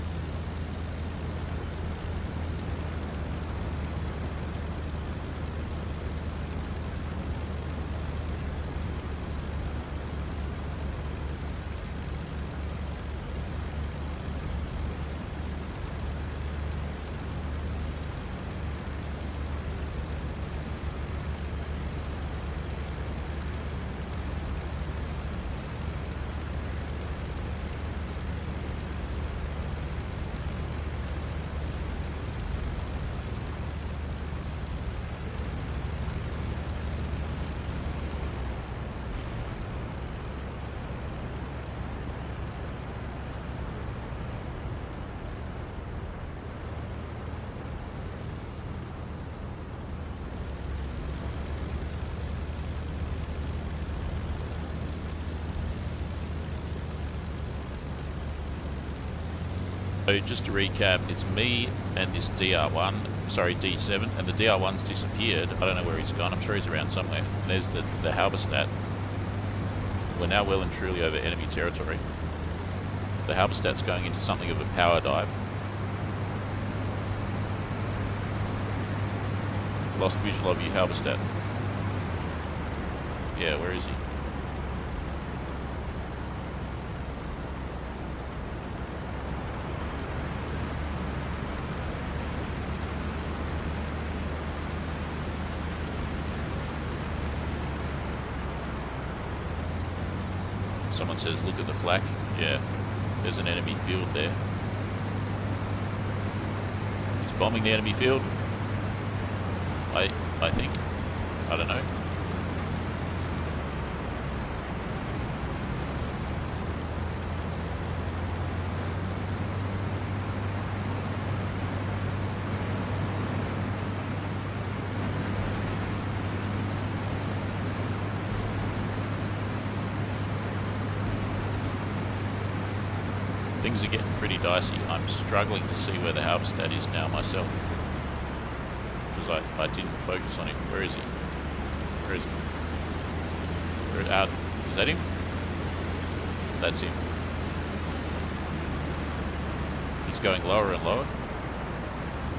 So just to recap, it's me and this DR1, sorry D7, and the DR1's disappeared. I don't know where he's gone. I'm sure he's around somewhere. And there's the halberstadt. We're now well and truly over enemy territory. The halberstadt's going into something of a power dive. Lost visual of you, halberstadt. Yeah, where is he? Someone says, look at the flak. Yeah, there's an enemy field there. He's bombing the enemy field. I think. I don't know. Things are getting pretty dicey. I'm struggling to see where the Halberstadt is now myself, because I didn't focus on him. Where is he? Where is he? Where out? Is that him? That's him. He's going lower and lower.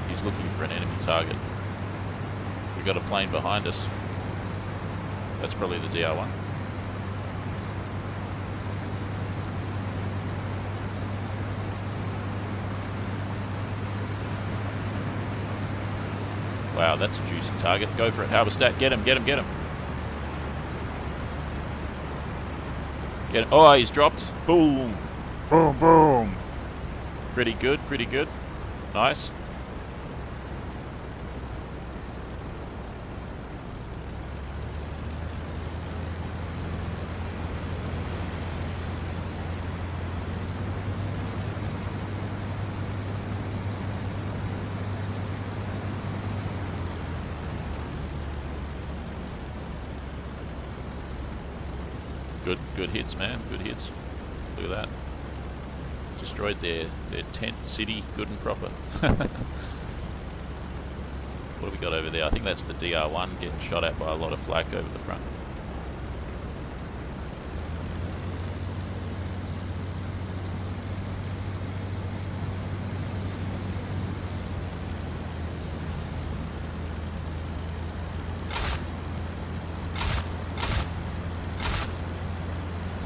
He's looking for an enemy target. We've got a plane behind us. That's probably the DR1. Wow, that's a juicy target. Go for it, Halberstadt. Get him, get him, get him. Get him. Oh, he's dropped. Boom. Boom, boom. Pretty good, pretty good. Nice. Good hits, man. Good hits. Look at that. Destroyed their tent city, good and proper. What have we got over there? I think that's the DR1 getting shot at by a lot of flak over the front.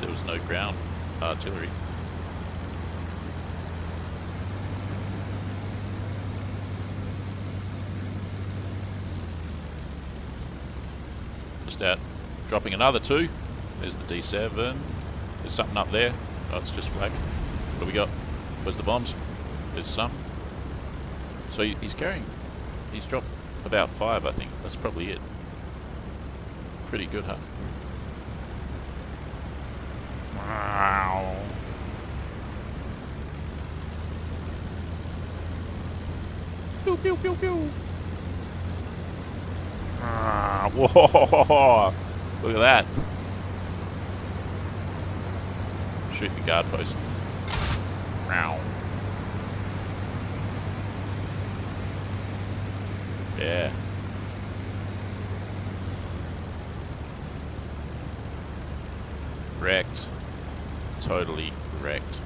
There was no ground artillery. Just out, dropping another 2. There's the D7. There's something up there. Oh, it's just flak. What do we got? Where's the bombs? There's some. So he's carrying. He's dropped about 5, I think. That's probably it. Pretty good, huh? Wow. Pew, pew, pew, pew. Whoa! Look at that. Shoot the guard post. Wow. Yeah. Wrecked. Totally wrecked.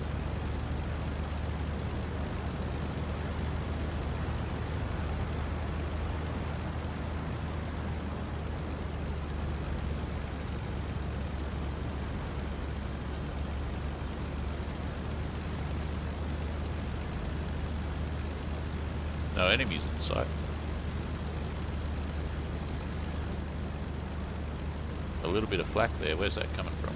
No enemies in sight. A little bit of flak there. Where's that coming from?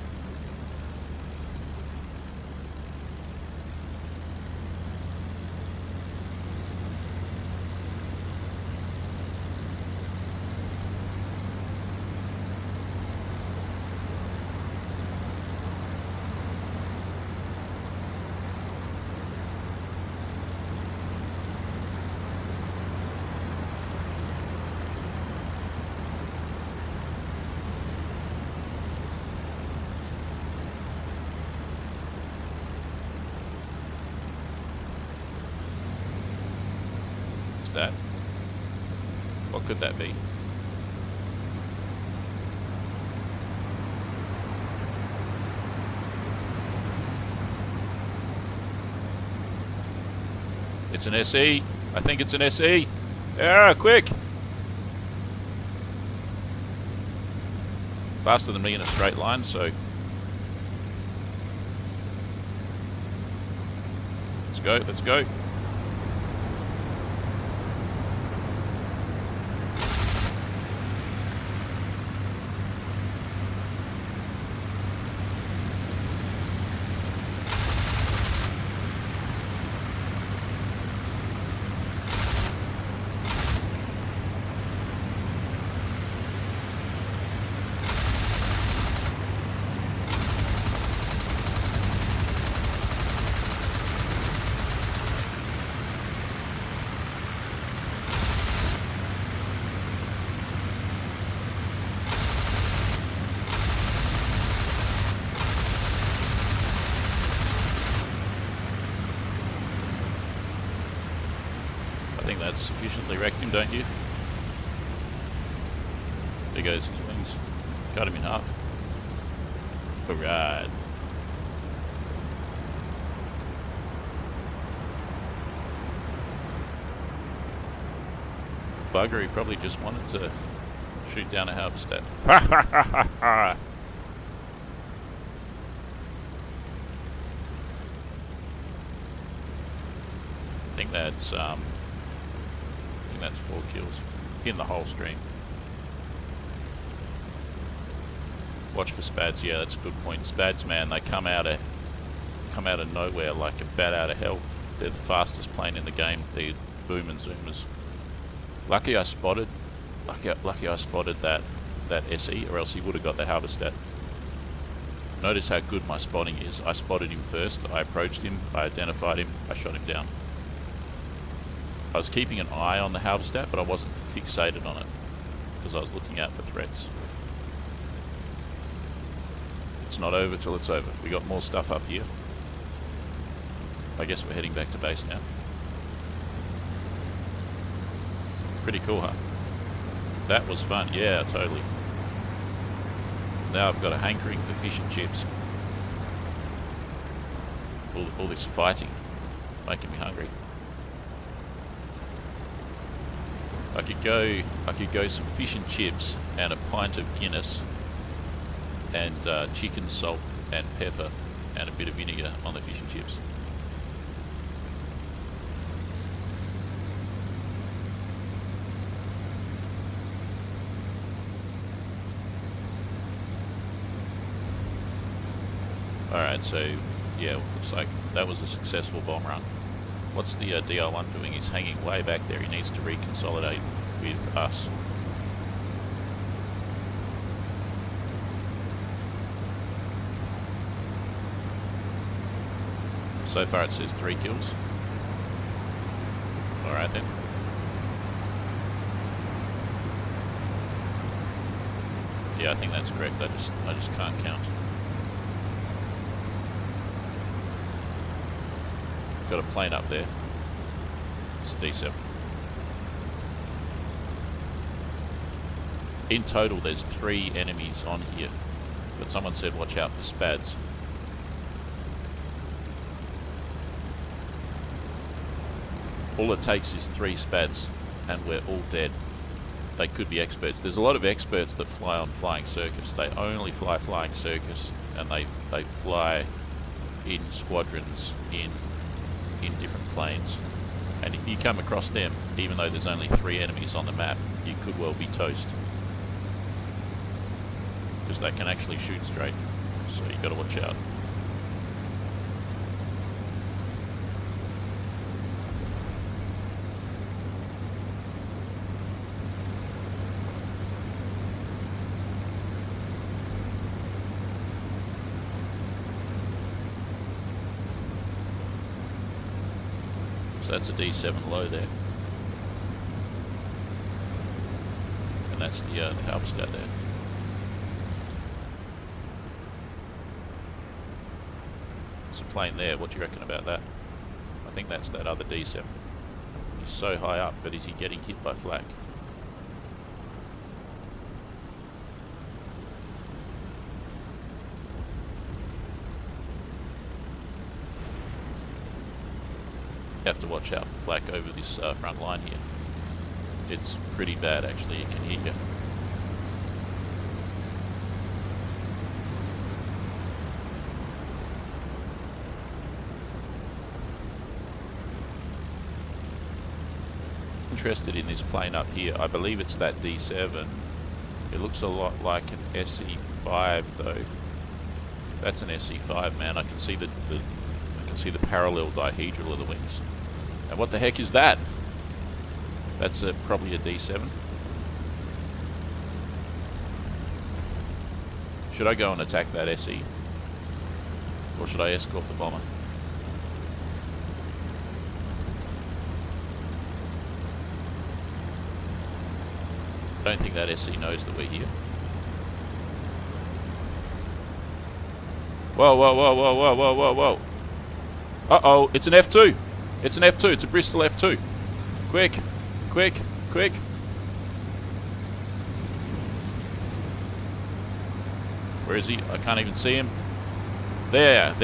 That? What could that be? It's an SE. I think it's an SE. Yeah, quick! Faster than me in a straight line, so let's go, let's go. that's sufficiently wrecked him, don't you? There goes his wings. Cut him in half. Alright. Bugger, he probably just wanted to shoot down a halberstadt. Ha ha ha ha ha! I think that's 4 kills in the whole stream. Watch for spads. Yeah, that's a good point. Spads, man, they come out of nowhere like a bat out of hell. They're the fastest plane in the game. They're boom and zoomers. Lucky I spotted that SE, or else he would have got the halberstadt. Notice how good my spotting is. I spotted him first. I approached him. I identified him. I shot him down. I was keeping an eye on the halberstadt, but I wasn't fixated on it because I was looking out for threats. It's not over till it's over. We got more stuff up here. I guess we're heading back to base now. Pretty cool, huh? That was fun. Yeah, totally. Now I've got a hankering for fish and chips. All this fighting making me hungry. I could go some fish and chips and a pint of Guinness and chicken salt and pepper and a bit of vinegar on the fish and chips. Alright, so yeah, looks like that was a successful bomb run. What's the DR1 doing? He's hanging way back there. He needs to reconsolidate with us. So far it says 3 kills. Alright then. Yeah, I think that's correct. I just can't count. Got a plane up there. It's a D7. In total there's 3 enemies on here, but someone said watch out for spads. All it takes is 3 spads and we're all dead. They could be experts. There's a lot of experts that fly on Flying Circus. They only fly Flying Circus, and they fly in squadrons in different planes. And if you come across them, even though there's only 3 enemies on the map, you could well be toast. Because they can actually shoot straight. So you've got to watch out. That's a D7 low there. And that's the halberstadt there. There's a plane there. What do you reckon about that? I think that's that other D7. He's so high up, but is he getting hit by flak? You have to watch out for flak over this front line here. It's pretty bad actually, you can hear you. Interested in this plane up here. I believe it's that D7. It looks a lot like an SE5 though. That's an SE5, man. I can see the parallel dihedral of the wings. And what the heck is that? That's probably a D7. Should I go and attack that SE? Or should I escort the bomber? I don't think that SE knows that we're here. Whoa, whoa, whoa, whoa, whoa, whoa, whoa, whoa. Uh-oh, it's an F2. It's an F2. It's a Bristol F2. Quick. Quick, quick. Where is he? I can't even see him. There.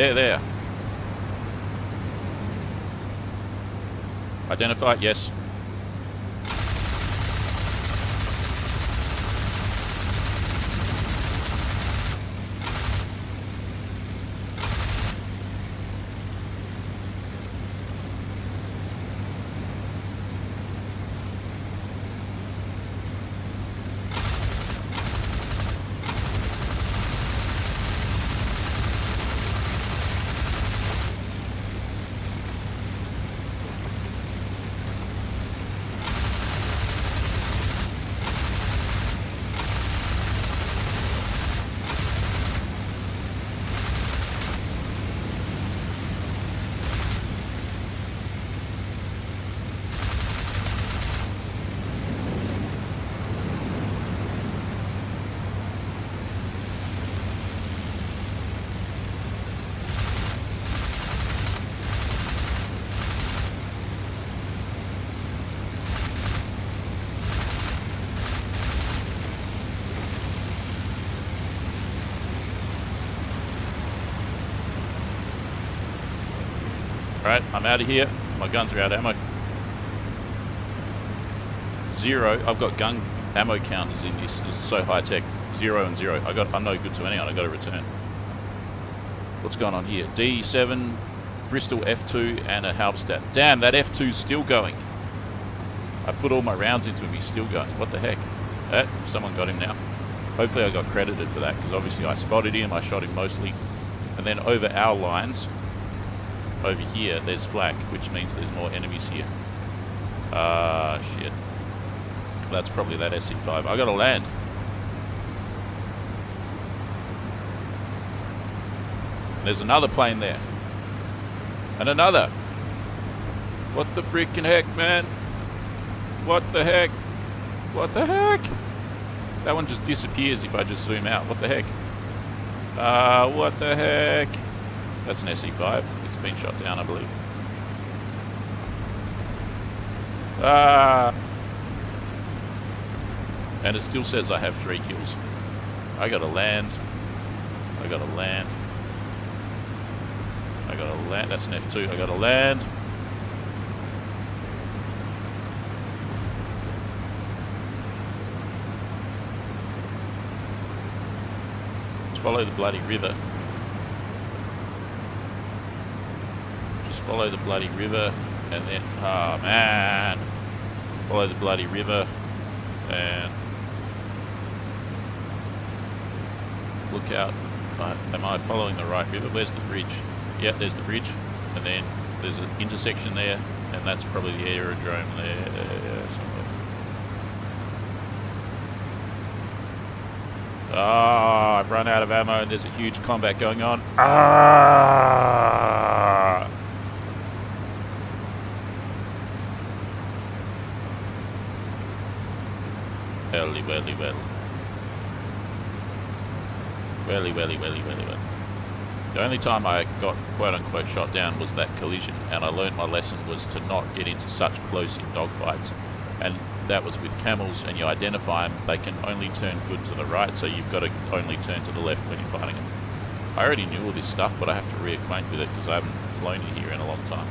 Identify, yes. Alright, I'm out of here. My guns are out of ammo. 0. I've got gun ammo counters in this. This is so high tech. 0 and 0. I'm no good to anyone. I got to return. What's going on here? D7, Bristol F2, and a Halberstadt. Damn, that F2's still going. I put all my rounds into him. He's still going. What the heck? Someone got him now. Hopefully I got credited for that, because obviously I spotted him. I shot him mostly. And then over our lines, over here, there's flak, which means there's more enemies here. Shit. That's probably that SC5. I gotta land. There's another plane there. And another. What the freaking heck, man? What the heck? What the heck? That one just disappears if I just zoom out. What the heck? What the heck? That's an SC5. It's been shot down, I believe. And it still says I have 3 kills. I gotta land. I gotta land. I gotta land. That's an F2. I gotta land. Just follow the bloody river. Just follow the bloody river. And then, oh man. Follow the bloody river. And look out. Am I following the right river? Where's the bridge? Yeah, there's the bridge. And then there's an intersection there. And that's probably the aerodrome there somewhere. Ah, I've run out of ammo and there's a huge combat going on. Ah! Welly. The only time I got quote-unquote shot down was that collision, and I learned my lesson was to not get into such close-in dogfights. And that was with camels, and you identify them, they can only turn good to the right, so you've got to only turn to the left when you're fighting them. I already knew all this stuff, but I have to reacquaint with it because I haven't flown in here in a long time.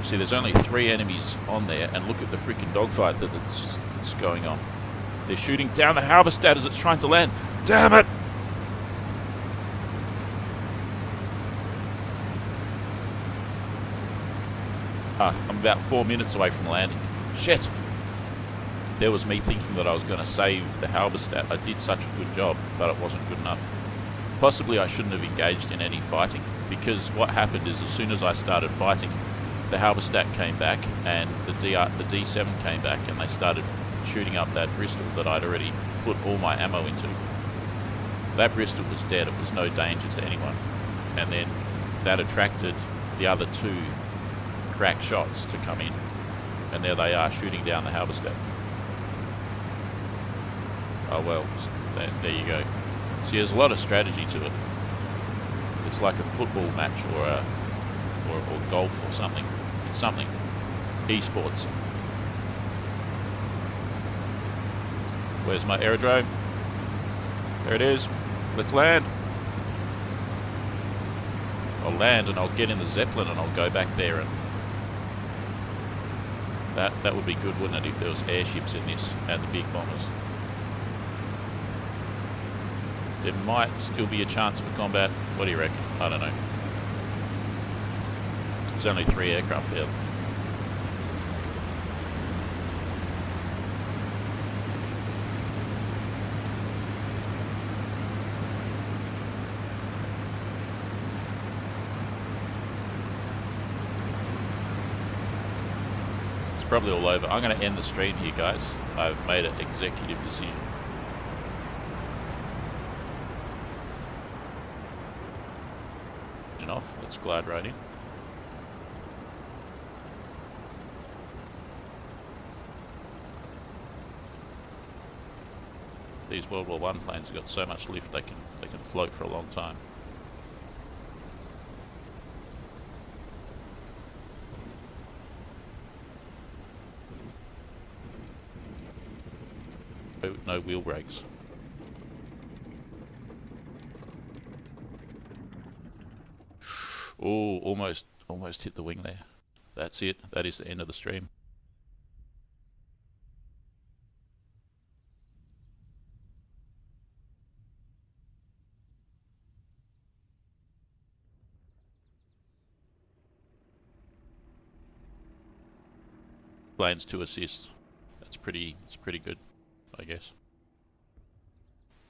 See, there's only 3 enemies on there, and look at the freaking dogfight that's going on. They're shooting down the Halberstadt as it's trying to land. Damn it! I'm about 4 minutes away from landing. Shit! There was me thinking that I was going to save the Halberstadt. I did such a good job, but it wasn't good enough. Possibly I shouldn't have engaged in any fighting, because what happened is as soon as I started fighting, the Halberstadt came back and the D7 came back, and they started shooting up that Bristol that I'd already put all my ammo into. That Bristol was dead. It was no danger to anyone. And then that attracted the other 2 crack shots to come in. And there they are, shooting down the Halberstadt. Oh well, there you go. See, there's a lot of strategy to it. It's like a football match or or golf or something. It's something. Esports. Where's my aerodrome? There it is. Let's land. I'll land and I'll get in the Zeppelin and I'll go back there, and that would be good, wouldn't it, if there was airships in this and the big bombers. There might still be a chance for combat. What do you reckon? I don't know. There's only 3 aircraft there. It's probably all over. I'm going to end the stream here, guys. I've made an executive decision. Off. Let's glide right in. These World War I planes have got so much lift they can float for a long time. No wheel brakes. Oh, almost hit the wing there. That's it. That is the end of the stream. Planes 2 assists. It's pretty good, I guess.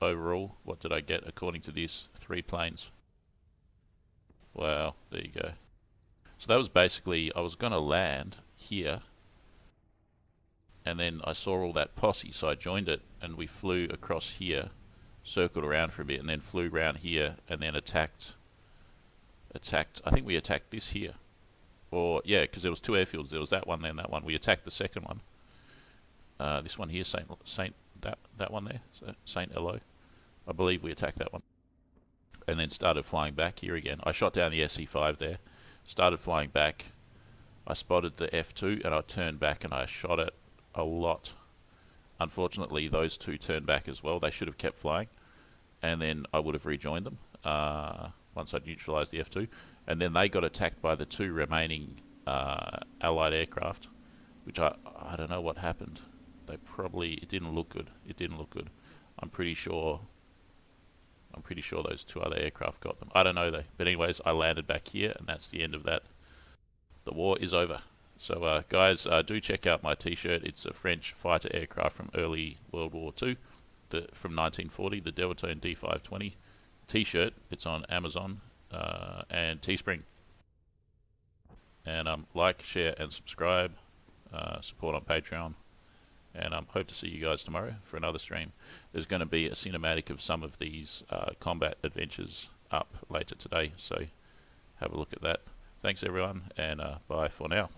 Overall, what did I get according to this? 3 planes. Wow, there you go. So that was basically, I was going to land here, and then I saw all that posse, so I joined it, and we flew across here, circled around for a bit, and then flew around here, and then attacked, I think we attacked this here. Or, yeah, because there was 2 airfields, there was that one, then that one. We attacked the second one. This one here, that one there, Saint Elo. I believe we attacked that one. And then started flying back here again. I shot down the SE5 there, started flying back. I spotted the F2 and I turned back and I shot it a lot. Unfortunately, those 2 turned back as well. They should have kept flying, and then I would have rejoined them once I'd neutralized the F2. And then they got attacked by the 2 remaining Allied aircraft, which I don't know what happened. It didn't look good. It didn't look good. I'm pretty sure those 2 other aircraft got them. I don't know though. But anyways, I landed back here, and that's the end of that. The war is over. So guys, do check out my t-shirt. It's a French fighter aircraft from early World War II, from 1940, the Deltone D520 t-shirt. It's on Amazon and Teespring. And like, share, and subscribe. Support on Patreon. And hope to see you guys tomorrow for another stream. There's going to be a cinematic of some of these combat adventures up later today, so have a look at that. Thanks everyone, and bye for now.